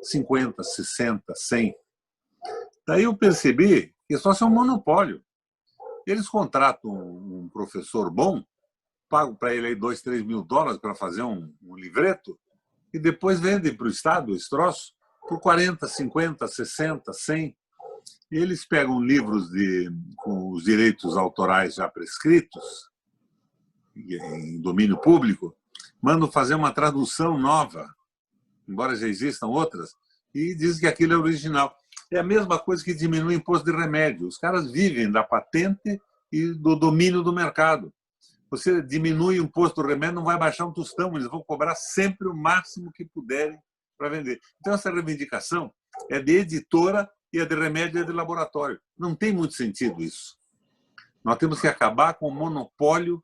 50, 60, 100. Daí eu percebi que só é um monopólio. Eles contratam um professor bom, pagam para ele aí $2, $3 mil para fazer um livreto e depois vendem para o Estado esse troço por 40, 50, 60, 100. E eles pegam livros com os direitos autorais já prescritos, em domínio público, mandam fazer uma tradução nova, embora já existam outras, e dizem que aquilo é original. É a mesma coisa que diminui o imposto de remédio. Os caras vivem da patente e do domínio do mercado. Você diminui o imposto do remédio, não vai baixar um tostão, eles vão cobrar sempre o máximo que puderem para vender. Então, essa reivindicação é de editora e a de remédio é de laboratório. Não tem muito sentido isso. Nós temos que acabar com o monopólio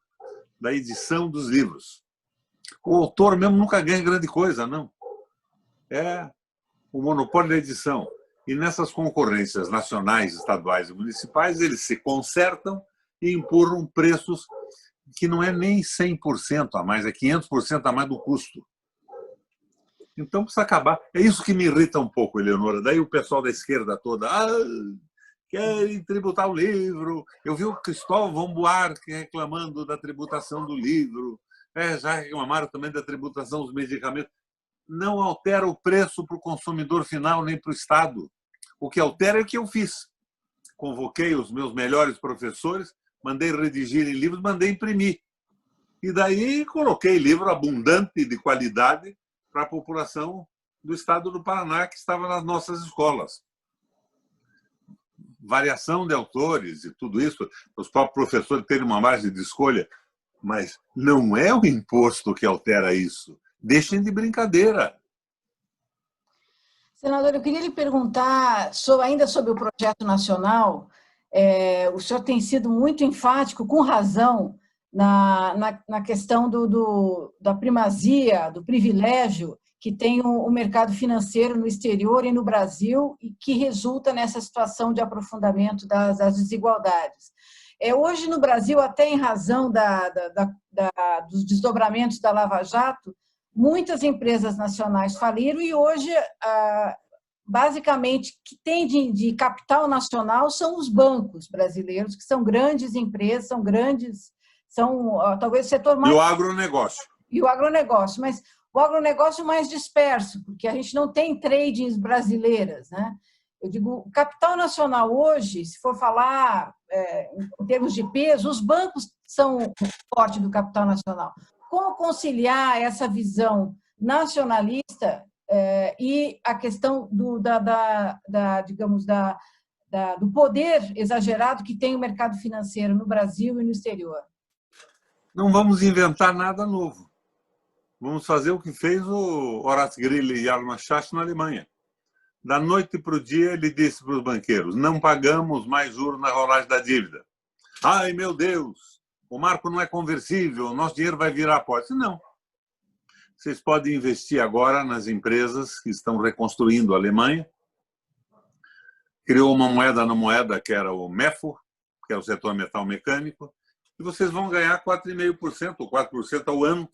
da edição dos livros. O autor mesmo nunca ganha grande coisa, não. É o monopólio da edição. E nessas concorrências nacionais, estaduais e municipais, eles se consertam e empurram preços que não é nem 100% a mais, é 500% a mais do custo. Então precisa acabar. É isso que me irrita um pouco, Eleonora. Daí o pessoal da esquerda toda querem tributar o livro. Eu vi o Cristóvão Buarque reclamando da tributação do livro. Já reclamaram também da tributação dos medicamentos. Não altera o preço para o consumidor final nem para o Estado. O que altera é o que eu fiz. Convoquei os meus melhores professores, mandei redigirem livros, mandei imprimir. E daí coloquei livro abundante de qualidade para a população do estado do Paraná que estava nas nossas escolas. Variação de autores e tudo isso, os próprios professores terem uma margem de escolha, mas não é o imposto que altera isso. Deixem de brincadeira. Senador, eu queria lhe perguntar ainda sobre o projeto nacional. O senhor tem sido muito enfático, com razão, na questão da primazia, do privilégio que tem o mercado financeiro no exterior e no Brasil e que resulta nessa situação de aprofundamento das desigualdades. Hoje, no Brasil, até em razão dos desdobramentos da Lava Jato, muitas empresas nacionais faliram e hoje, basicamente, o que tem de capital nacional são os bancos brasileiros, que são grandes empresas, são talvez o setor mais... E o agronegócio. E o agronegócio, mas o agronegócio mais disperso, porque a gente não tem tradings brasileiras, né? Eu digo, o capital nacional hoje, se for falar em termos de peso, os bancos são o forte do capital nacional. Como conciliar essa visão nacionalista e a questão digamos, da do poder exagerado que tem o mercado financeiro no Brasil e no exterior? Não vamos inventar nada novo. Vamos fazer o que fez o Horace Greeley e Arnold Schacht na Alemanha. Da noite para o dia, ele disse para os banqueiros: não pagamos mais juros na rolagem da dívida. Ai, meu Deus, o marco não é conversível, o nosso dinheiro vai virar apólice. Não. Vocês podem investir agora nas empresas que estão reconstruindo a Alemanha. Criou uma moeda na moeda, que era o MEFOR, que é o setor metal mecânico, e vocês vão ganhar 4,5% ou 4% ao ano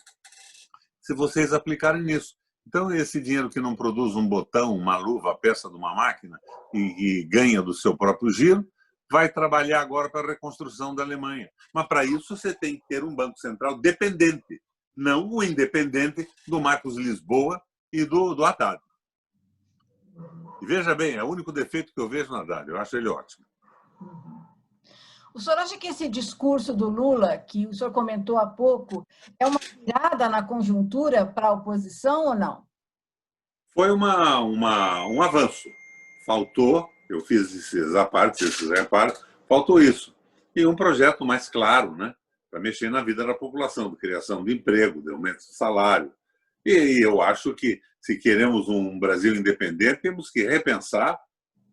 se vocês aplicarem nisso. Então, esse dinheiro que não produz um botão, uma luva, a peça de uma máquina e ganha do seu próprio giro, vai trabalhar agora para a reconstrução da Alemanha. Mas, para isso, você tem que ter um Banco Central dependente, não o independente do Marcos Lisboa e do Haddad. E veja bem, é o único defeito que eu vejo no Haddad. Eu acho ele ótimo. O senhor acha que esse discurso do Lula, que o senhor comentou há pouco, é uma virada na conjuntura para a oposição ou não? Foi um avanço. Faltou, eu fiz esses reparos, faltou isso. E um projeto mais claro, né, para mexer na vida da população, de criação de emprego, de aumento de salário. E eu acho que, se queremos um Brasil independente, temos que repensar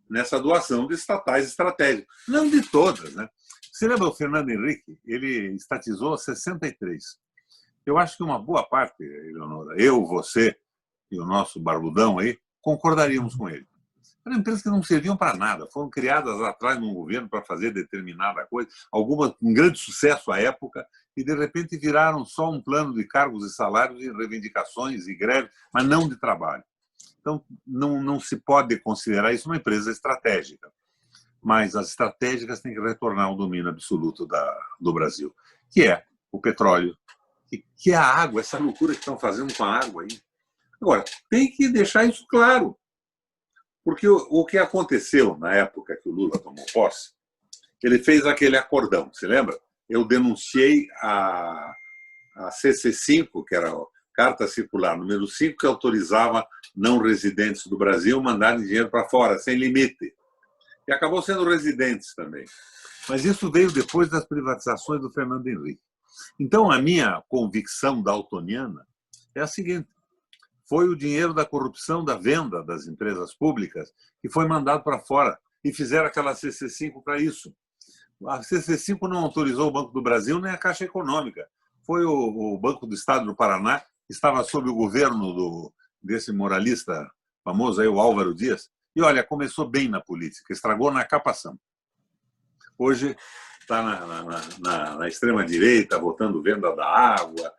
nessa doação de estatais estratégicas. Não de todas, né? Você lembra o Fernando Henrique? Ele estatizou 63. Eu acho que uma boa parte, Eleonora, eu, você e o nosso barbudão aí, concordaríamos com ele. Eram empresas que não serviam para nada, foram criadas lá atrás num governo para fazer determinada coisa, algumas com grande sucesso à época, e de repente viraram só um plano de cargos e salários e reivindicações e greves, mas não de trabalho. Então, não se pode considerar isso uma empresa estratégica. Mas as estratégicas têm que retornar ao domínio absoluto do Brasil, que é o petróleo, que é a água, essa loucura que estão fazendo com a água aí. Agora, tem que deixar isso claro, porque o que aconteceu na época que o Lula tomou posse, ele fez aquele acordão, você lembra? Eu denunciei a CC5, que era a Carta Circular número 5, que autorizava não residentes do Brasil mandarem dinheiro para fora, sem limite. E acabou sendo residentes também. Mas isso veio depois das privatizações do Fernando Henrique. Então, a minha convicção daltoniana é a seguinte: foi o dinheiro da corrupção, da venda das empresas públicas, que foi mandado para fora. E fizeram aquela CC5 para isso. A CC5 não autorizou o Banco do Brasil nem a Caixa Econômica. Foi o Banco do Estado do Paraná, que estava sob o governo desse moralista famoso aí, o Álvaro Dias. E, olha, começou bem na política, estragou na capação. Hoje está na extrema-direita, votando venda da água,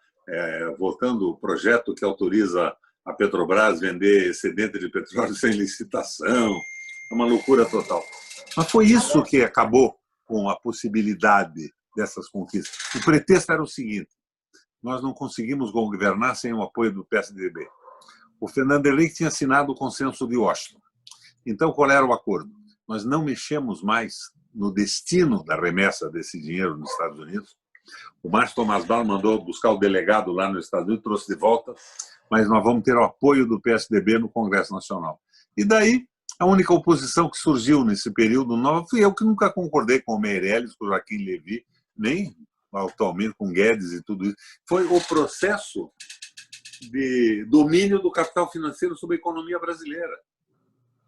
votando o projeto que autoriza a Petrobras vender excedente de petróleo sem licitação. É uma loucura total. Mas foi isso que acabou com a possibilidade dessas conquistas. O pretexto era o seguinte: nós não conseguimos governar sem o apoio do PSDB. O Fernando Henrique tinha assinado o consenso de Washington. Então, qual era o acordo? Nós não mexemos mais no destino da remessa desse dinheiro nos Estados Unidos. O Márcio Tomás Bauer mandou buscar o delegado lá nos Estados Unidos, trouxe de volta, mas nós vamos ter o apoio do PSDB no Congresso Nacional. E daí, a única oposição que surgiu nesse período novo fui eu, que nunca concordei com o Meirelles, com o Joaquim Levy, nem atualmente com Guedes e tudo isso. Foi o processo de domínio do capital financeiro sobre a economia brasileira.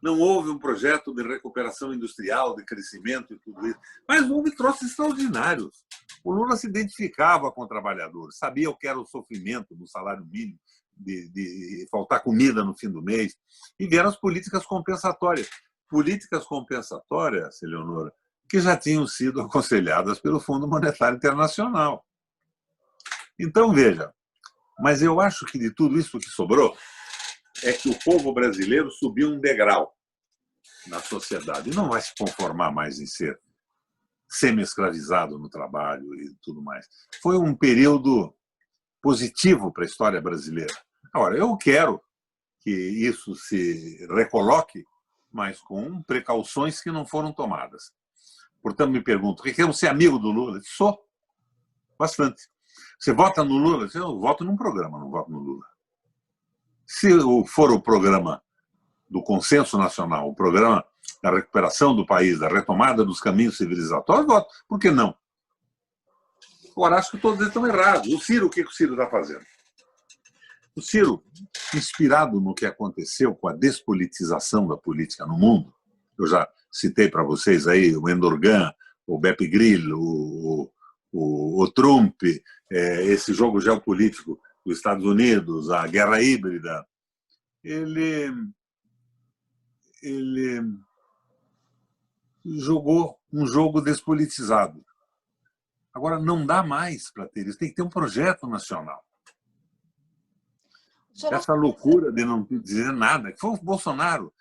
Não houve um projeto de recuperação industrial, de crescimento e tudo isso. Mas houve troços extraordinários. O Lula se identificava com o trabalhador, sabia o que era o sofrimento do salário mínimo, de faltar comida no fim do mês. E vieram as políticas compensatórias. Políticas compensatórias, Eleonora, que já tinham sido aconselhadas pelo Fundo Monetário Internacional. Então, veja, mas eu acho que de tudo isso que sobrou, é que o povo brasileiro subiu um degrau na sociedade e não vai se conformar mais em ser semi-escravizado no trabalho e tudo mais. Foi um período positivo para a história brasileira. Agora, eu quero que isso se recoloque, mas com precauções que não foram tomadas. Portanto, me pergunto, quero ser amigo do Lula? Sou, bastante. Você vota no Lula? Eu voto num programa, não voto no Lula. Se for o programa do consenso nacional, o programa da recuperação do país, da retomada dos caminhos civilizatórios, voto. Por que não? Agora, acho que todos eles estão errados. O Ciro, o que o Ciro está fazendo? O Ciro, inspirado no que aconteceu com a despolitização da política no mundo, eu já citei para vocês aí o Endorgan, o Beppe Grillo, o Trump, esse jogo geopolítico dos Estados Unidos, a guerra híbrida, ele jogou um jogo despolitizado. Agora, não dá mais para ter isso, tem que ter um projeto nacional. Essa loucura de não dizer nada, que foi o Bolsonaro.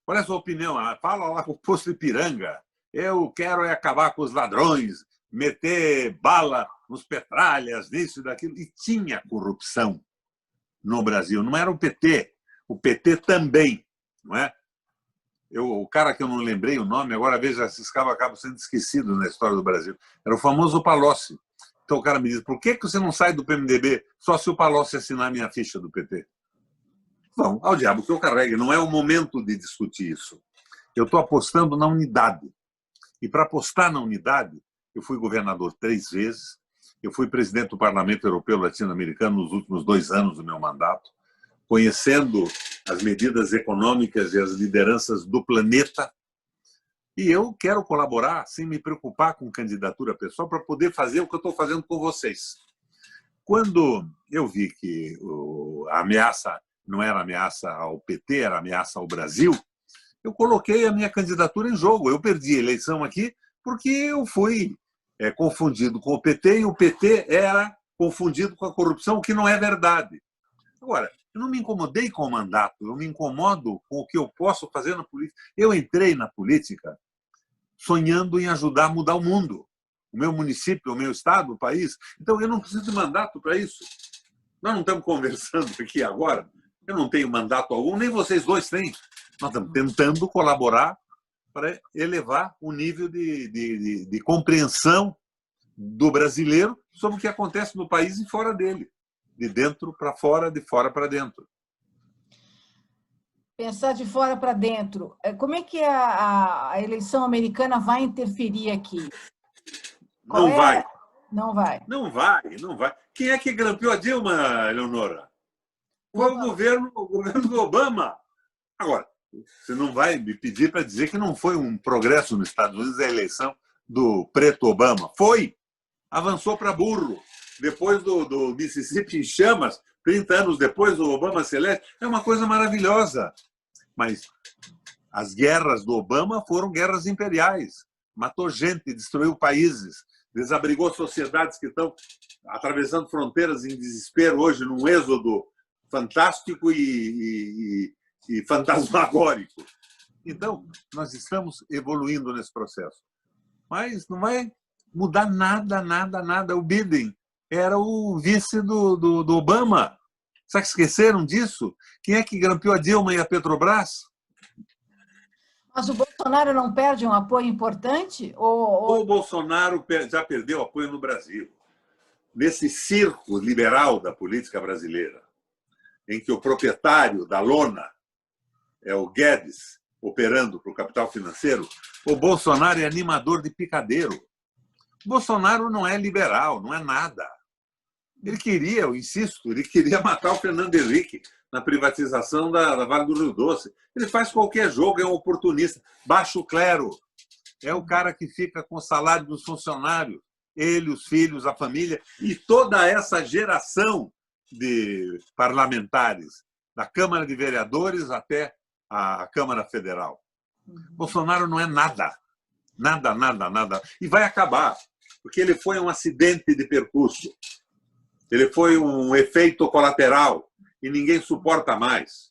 Qual é a sua opinião? Fala lá com o posto Ipiranga. Eu quero acabar com os ladrões, meter bala nos petralhas, nisso e daquilo. E tinha corrupção no Brasil. Não era o PT. O PT também, não é? O cara que eu não lembrei o nome, agora veja, esses cabos acabam sendo esquecidos na história do Brasil. Era o famoso Palocci. Então o cara me diz, por que você não sai do PMDB só se o Palocci assinar a minha ficha do PT? Bom, ao diabo que eu carregue, não é o momento de discutir isso. Eu estou apostando na unidade. E para apostar na unidade, eu fui governador 3 vezes, eu fui presidente do Parlamento Europeu Latino-Americano nos últimos 2 anos do meu mandato, conhecendo as medidas econômicas e as lideranças do planeta. E eu quero colaborar sem me preocupar com candidatura pessoal para poder fazer o que eu estou fazendo com vocês. Quando eu vi que a ameaça não era ameaça ao PT, era ameaça ao Brasil, eu coloquei a minha candidatura em jogo. Eu perdi a eleição aqui porque eu fui confundido com o PT e o PT era confundido com a corrupção, o que não é verdade. Agora, eu não me incomodei com o mandato, eu me incomodo com o que eu posso fazer na política. Eu entrei na política sonhando em ajudar a mudar o mundo, o meu município, o meu estado, o país. Então, eu não preciso de mandato para isso. Nós não estamos conversando aqui agora, eu não tenho mandato algum, nem vocês dois têm. Nós estamos tentando colaborar para elevar o nível de compreensão do brasileiro sobre o que acontece no país e fora dele. De dentro para fora, de fora para dentro. Pensar de fora para dentro. Como é que a eleição americana vai interferir aqui? Não vai. Não vai. Não vai, não vai. Quem é que grampeou a Dilma, Eleonora? Foi o governo do Obama. Agora, você não vai me pedir para dizer que não foi um progresso nos Estados Unidos a eleição do preto Obama. Foi. Avançou para burro. Depois do Mississippi em chamas, 30 anos depois, o Obama Celeste, é uma coisa maravilhosa. Mas as guerras do Obama foram guerras imperiais. Matou gente, destruiu países, desabrigou sociedades que estão atravessando fronteiras em desespero hoje, num êxodo fantástico e fantasmagórico. Então, nós estamos evoluindo nesse processo. Mas não vai mudar nada, nada, nada. O Biden era o vice do Obama. Será que esqueceram disso? Quem é que grampeou a Dilma e a Petrobras? Mas o Bolsonaro não perde um apoio importante? O Bolsonaro já perdeu apoio no Brasil. Nesse circo liberal da política brasileira, em que o proprietário da lona é o Guedes, operando para o capital financeiro, o Bolsonaro é animador de picadeiro. O Bolsonaro não é liberal, não é nada. Ele queria, eu insisto, ele queria matar o Fernando Henrique na privatização da Vale do Rio Doce. Ele faz qualquer jogo, é um oportunista. Baixo clero. É o cara que fica com o salário dos funcionários. Ele, os filhos, a família e toda essa geração de parlamentares, da Câmara de Vereadores até a Câmara Federal. Bolsonaro não é nada. Nada, nada, nada. E vai acabar, porque ele foi um acidente de percurso. Ele foi um efeito colateral e ninguém suporta mais.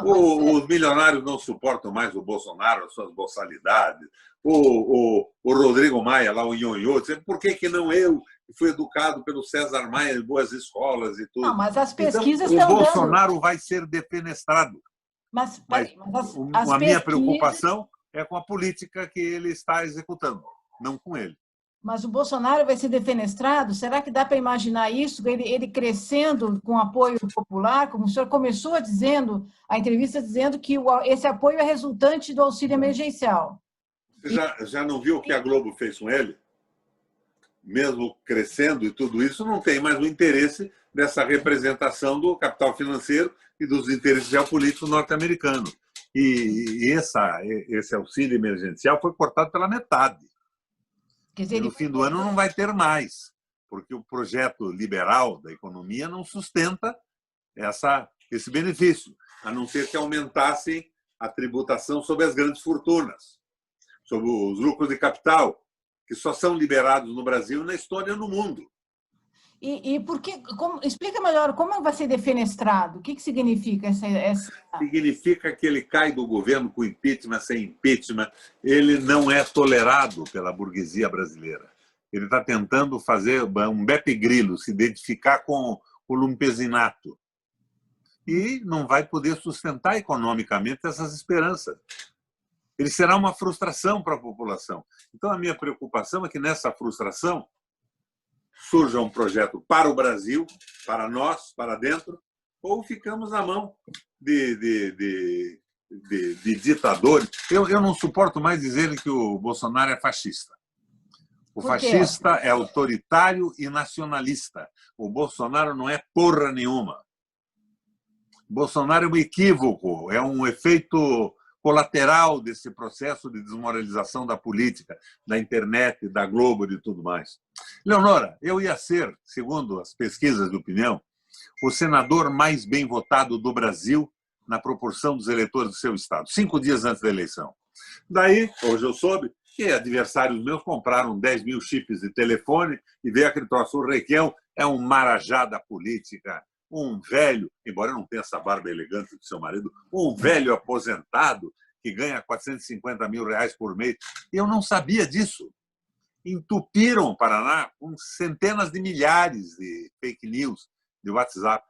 Os milionários não suportam mais o Bolsonaro, as suas boçalidades. O Rodrigo Maia, lá o Nhonhô, dizendo por que não eu, que fui educado pelo César Maia em boas escolas e tudo. Não, mas as pesquisas então, estão o Bolsonaro vai ser defenestrado. Mas a minha preocupação é com a política que ele está executando, não com ele. Mas o Bolsonaro vai ser defenestrado? Será que dá para imaginar isso? Ele crescendo com apoio popular, como o senhor começou dizendo, a entrevista dizendo que esse apoio é resultante do auxílio emergencial. Você já não viu o que a Globo fez com ele? Mesmo crescendo e tudo isso, não tem mais o interesse dessa representação do capital financeiro e dos interesses geopolíticos norte-americanos. E esse auxílio emergencial foi cortado pela metade. Quer dizer, E no fim do ano não vai ter mais, porque o projeto liberal da economia não sustenta esse benefício, a não ser que aumentassem a tributação sobre as grandes fortunas, sobre os lucros de capital, que só são liberados no Brasil, na Estônia e no mundo. E por que, explica melhor como vai ser defenestrado? O que significa essa... Significa que ele cai do governo com impeachment, sem impeachment. Ele não é tolerado pela burguesia brasileira. Ele está tentando fazer um Beppe Grillo, se identificar com o lumpesinato. E não vai poder sustentar economicamente essas esperanças. Ele será uma frustração para a população. Então, a minha preocupação é que nessa frustração surja um projeto para o Brasil, para nós, para dentro, ou ficamos na mão de ditadores. Eu não suporto mais dizer que o Bolsonaro é fascista. O fascista é autoritário e nacionalista. O Bolsonaro não é porra nenhuma. O Bolsonaro é um equívoco, é um efeito colateral desse processo de desmoralização da política, da internet, da Globo e de tudo mais. Leonora, eu ia ser, segundo as pesquisas de opinião, o senador mais bem votado do Brasil na proporção dos eleitores do seu estado, 5 dias antes da eleição. Daí, hoje eu soube que adversários meus compraram 10 mil chips de telefone e veio aquele troço. O Requião é um marajá da política, um velho, embora eu não tenha essa barba elegante do seu marido, um velho aposentado que ganha 450 mil reais por mês. Eu não sabia disso. Entupiram o Paraná com centenas de milhares de fake news de WhatsApp.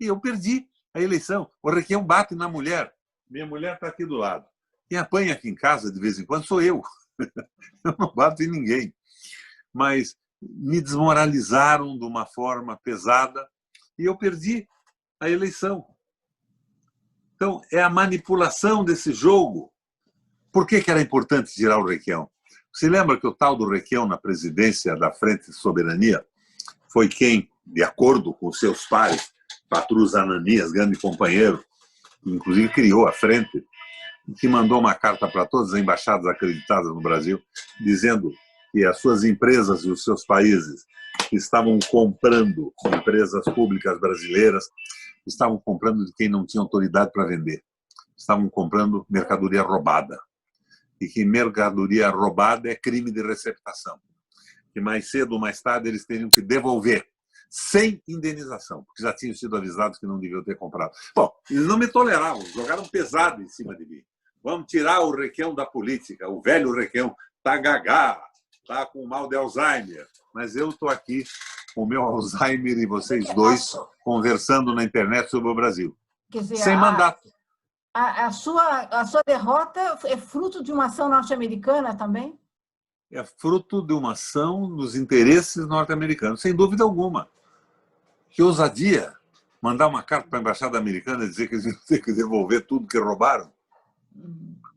E eu perdi a eleição. O Requião bate na mulher. Minha mulher está aqui do lado. Quem apanha aqui em casa de vez em quando sou eu. Eu não bato em ninguém. Mas me desmoralizaram de uma forma pesada e eu perdi a eleição. Então, é a manipulação desse jogo. Por que era importante tirar o Requião? Você lembra que o tal do Requião na presidência da Frente de Soberania foi quem, de acordo com seus pares, Patrus Ananias, grande companheiro, inclusive criou a Frente, que mandou uma carta para todas as embaixadas acreditadas no Brasil, dizendo que as suas empresas e os seus países estavam comprando, empresas públicas brasileiras, estavam comprando de quem não tinha autoridade para vender. Estavam comprando mercadoria roubada. E que mercadoria roubada é crime de receptação. Que mais cedo ou mais tarde eles teriam que devolver, sem indenização, porque já tinham sido avisados que não deviam ter comprado. Bom, eles não me toleravam, jogaram pesado em cima de mim. Vamos tirar o Requião da política, o velho Requião está gagá, está com mal de Alzheimer. Mas eu estou aqui com o meu Alzheimer e vocês dois conversando na internet sobre o Brasil. Quer dizer, sem mandato. A sua derrota é fruto de uma ação norte-americana também? É fruto de uma ação dos interesses norte-americanos, sem dúvida alguma. Que ousadia mandar uma carta para a embaixada americana e dizer que eles iam ter que devolver tudo que roubaram,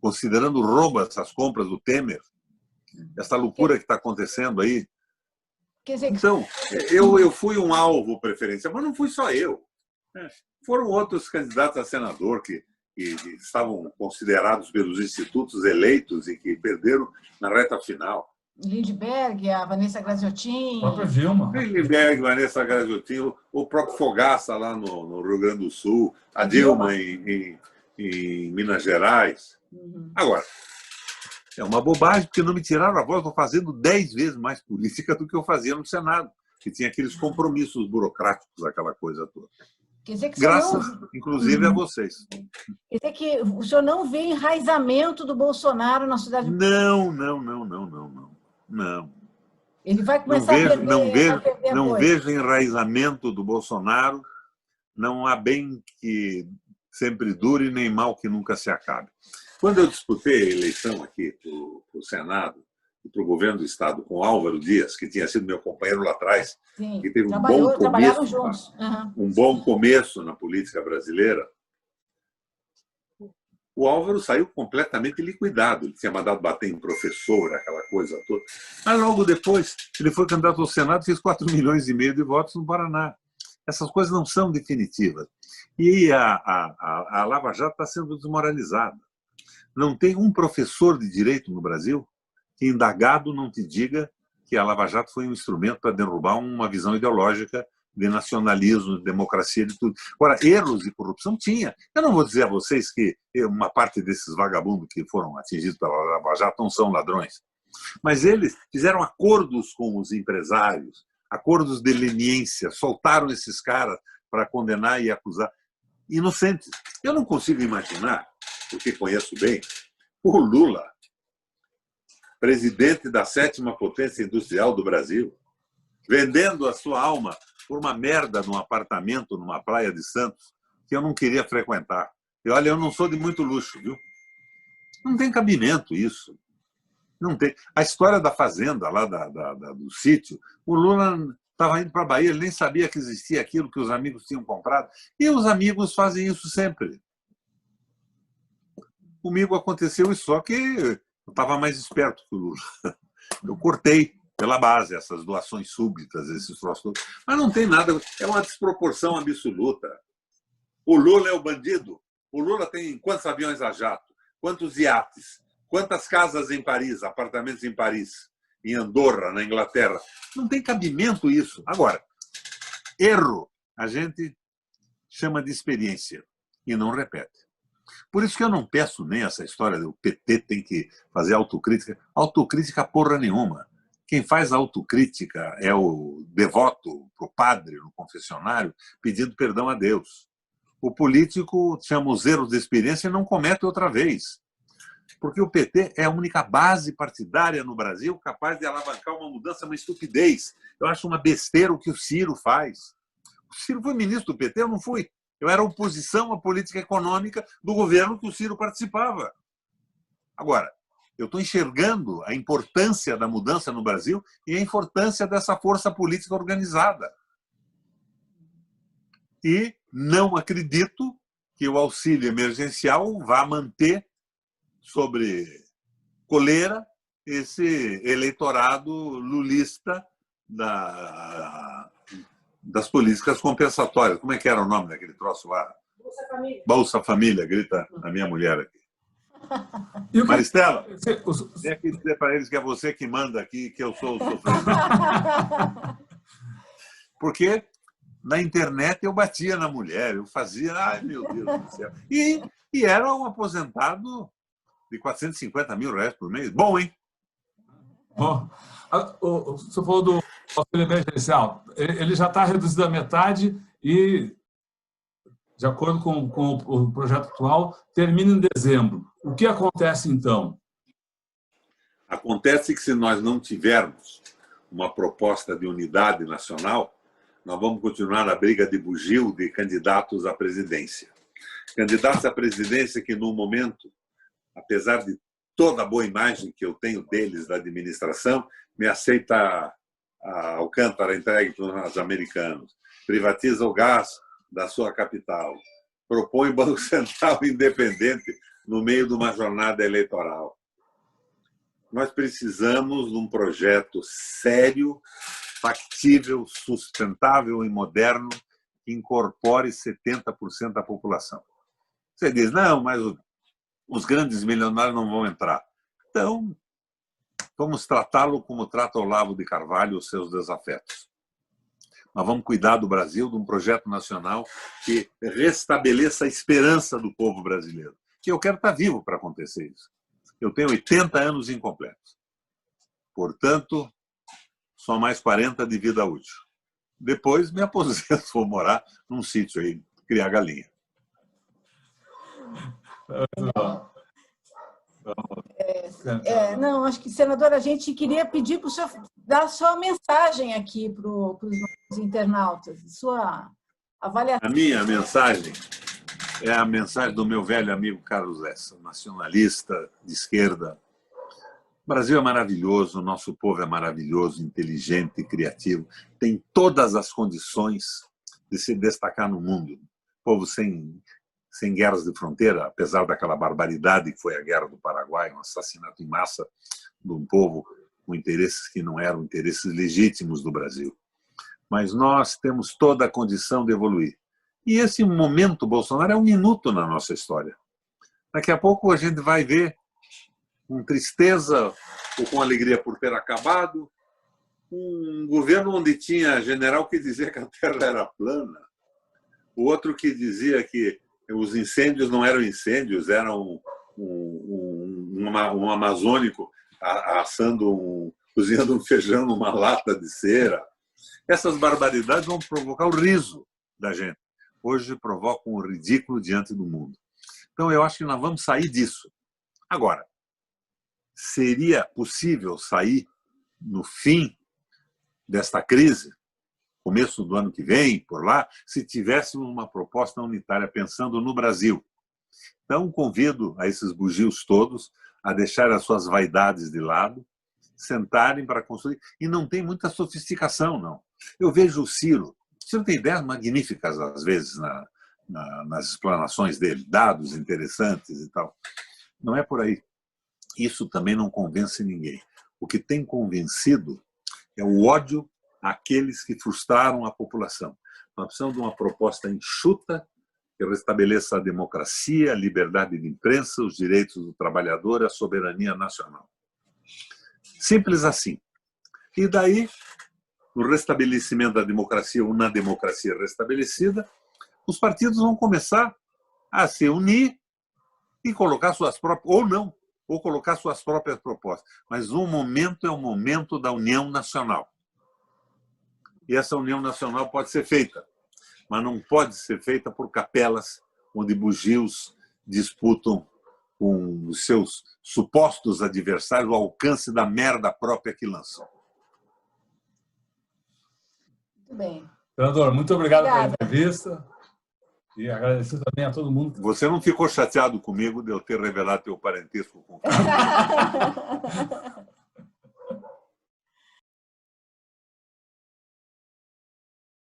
considerando roubo essas compras do Temer, essa loucura que está acontecendo aí. Então, eu fui um alvo preferencial, mas não fui só eu. Foram outros candidatos a senador que estavam considerados pelos institutos eleitos e que perderam na reta final. Lindbergh, a Vanessa Graziotin. A própria Dilma. Lindbergh, Vanessa Graziotin, o próprio Fogaça lá no Rio Grande do Sul, a Dilma em Minas Gerais. Agora, é uma bobagem, porque não me tiraram a voz. Estou fazendo 10 vezes mais política do que eu fazia no Senado, que tinha aqueles compromissos burocráticos, aquela coisa toda. Quer dizer que graças, inclusive, a vocês. Quer dizer que o senhor não vê enraizamento do Bolsonaro na cidade? Não. Ele vai começar a perder não vejo enraizamento do Bolsonaro. Não há bem que sempre dure, nem mal que nunca se acabe. Quando eu disputei a eleição aqui para o Senado, para o governo do Estado com Álvaro Dias, que tinha sido meu companheiro lá atrás, Sim, que teve trabalharam juntos. Um bom começo na política brasileira, o Álvaro saiu completamente liquidado. Ele tinha mandado bater em professor, aquela coisa toda. Mas logo depois, ele foi candidato ao Senado e fez 4,5 milhões de votos no Paraná. Essas coisas não são definitivas. E a Lava Jato está sendo desmoralizada. Não tem um professor de direito no Brasil que, indagado, não te diga que a Lava Jato foi um instrumento para derrubar uma visão ideológica de nacionalismo, de democracia, de tudo. Agora, erros e corrupção tinha. Eu não vou dizer a vocês que uma parte desses vagabundos que foram atingidos pela Lava Jato não são ladrões, mas eles fizeram acordos com os empresários, acordos de leniência, soltaram esses caras para condenar e acusar inocentes. Eu não consigo imaginar, porque conheço bem, o Lula, presidente da 7ª potência industrial do Brasil, vendendo a sua alma por uma merda num apartamento numa praia de Santos que eu não queria frequentar. E olha, eu não sou de muito luxo, viu? Não tem cabimento isso. Não tem. A história da fazenda lá do sítio, o Lula estava indo para a Bahia, ele nem sabia que existia aquilo que os amigos tinham comprado. E os amigos fazem isso sempre. Comigo aconteceu isso, só que eu estava mais esperto que o Lula. Eu cortei pela base essas doações súbitas, esses troços. Mas não tem nada, é uma desproporção absoluta. O Lula é o bandido. O Lula tem quantos aviões a jato, quantos iates, quantas casas em Paris, apartamentos em Paris, em Andorra, na Inglaterra. Não tem cabimento isso. Agora, erro a gente chama de experiência e não repete. Por isso que eu não peço nem essa história do PT tem que fazer autocrítica. Autocrítica porra nenhuma. Quem faz autocrítica é o devoto para o padre no confessionário pedindo perdão a Deus. O político chama os erros de experiência e não comete outra vez. Porque o PT é a única base partidária no Brasil capaz de alavancar uma mudança, uma estupidez. Eu acho uma besteira o que o Ciro faz. O Ciro foi ministro do PT, eu não fui. Eu era oposição à política econômica do governo que o Ciro participava. Agora, eu estou enxergando a importância da mudança no Brasil e a importância dessa força política organizada. E não acredito que o auxílio emergencial vá manter sobre coleira esse eleitorado lulista das políticas compensatórias. Como é que era o nome daquele troço lá? Bolsa Família. Bolsa Família, grita a minha mulher aqui. Maristela, vem aqui dizer para eles que é você que manda aqui, que eu sou o sofredor. Porque na internet eu batia na mulher, eu fazia, ai meu Deus do céu. E era um aposentado de 450 mil reais por mês. Bom, hein? Bom, você falou do auxílio emergencial. Ele já está reduzido à metade e, de acordo com o projeto atual, termina em dezembro. O que acontece, então? Acontece que, se nós não tivermos uma proposta de unidade nacional, nós vamos continuar na briga de bugio de candidatos à presidência. Candidatos à presidência que, no momento, apesar de toda a boa imagem que eu tenho deles da administração, me aceita a Alcântara entregue para os americanos, privatiza o gás da sua capital, propõe Banco Central independente no meio de uma jornada eleitoral. Nós precisamos de um projeto sério, factível, sustentável e moderno que incorpore 70% da população. Você diz, não, mas os grandes milionários não vão entrar. Então, vamos tratá-lo como trata Olavo de Carvalho e os seus desafetos. Nós vamos cuidar do Brasil, de um projeto nacional que restabeleça a esperança do povo brasileiro. Que eu quero estar vivo para acontecer isso. Eu tenho 80 anos incompletos. Portanto, só mais 40 de vida útil. Depois me aposento, vou morar num sítio aí, criar galinha. Não, acho que, senador, a gente queria pedir para o senhor dar a sua mensagem aqui para os nossos internautas, sua avaliação. A minha mensagem é a mensagem do meu velho amigo Carlos Lessa, nacionalista de esquerda, O Brasil é maravilhoso, o nosso povo é maravilhoso, inteligente, criativo, tem todas as condições de se destacar no mundo. Povo sem guerras de fronteira, apesar daquela barbaridade que foi a Guerra do Paraguai, um assassinato em massa de um povo com interesses que não eram interesses legítimos do Brasil. Mas nós temos toda a condição de evoluir. E esse momento Bolsonaro é um minuto na nossa história. Daqui a pouco a gente vai ver, com tristeza ou com alegria por ter acabado, um governo onde tinha general que dizia que a Terra era plana, o outro que dizia que os incêndios não eram incêndios, eram um amazônico cozinhando um feijão numa lata de cera. Essas barbaridades vão provocar o riso da gente. Hoje provocam o ridículo diante do mundo. Então, eu acho que nós vamos sair disso. Agora, seria possível sair no fim desta crise, começo do ano que vem, por lá, se tivéssemos uma proposta unitária pensando no Brasil. Então, convido a esses bugios todos a deixar as suas vaidades de lado, sentarem para construir. E não tem muita sofisticação, não. Eu vejo o Ciro tem ideias magníficas, às vezes, nas explanações dele, dados interessantes e tal. Não é por aí. Isso também não convence ninguém. O que tem convencido é o ódio àqueles que frustraram a população. Nós precisamos de uma proposta enxuta que restabeleça a democracia, a liberdade de imprensa, os direitos do trabalhador e a soberania nacional. Simples assim. E daí, no restabelecimento da democracia ou na democracia restabelecida, os partidos vão começar a se unir e colocar suas próprias, ou não, ou colocar suas próprias propostas. Mas o momento é o momento da união nacional. E essa união nacional pode ser feita, mas não pode ser feita por capelas onde bugios disputam com os seus supostos adversários o alcance da merda própria que lançam. Muito bem. Senador, muito obrigado pela entrevista e agradecer também a todo mundo. Você não ficou chateado comigo de eu ter revelado teu parentesco com o cara?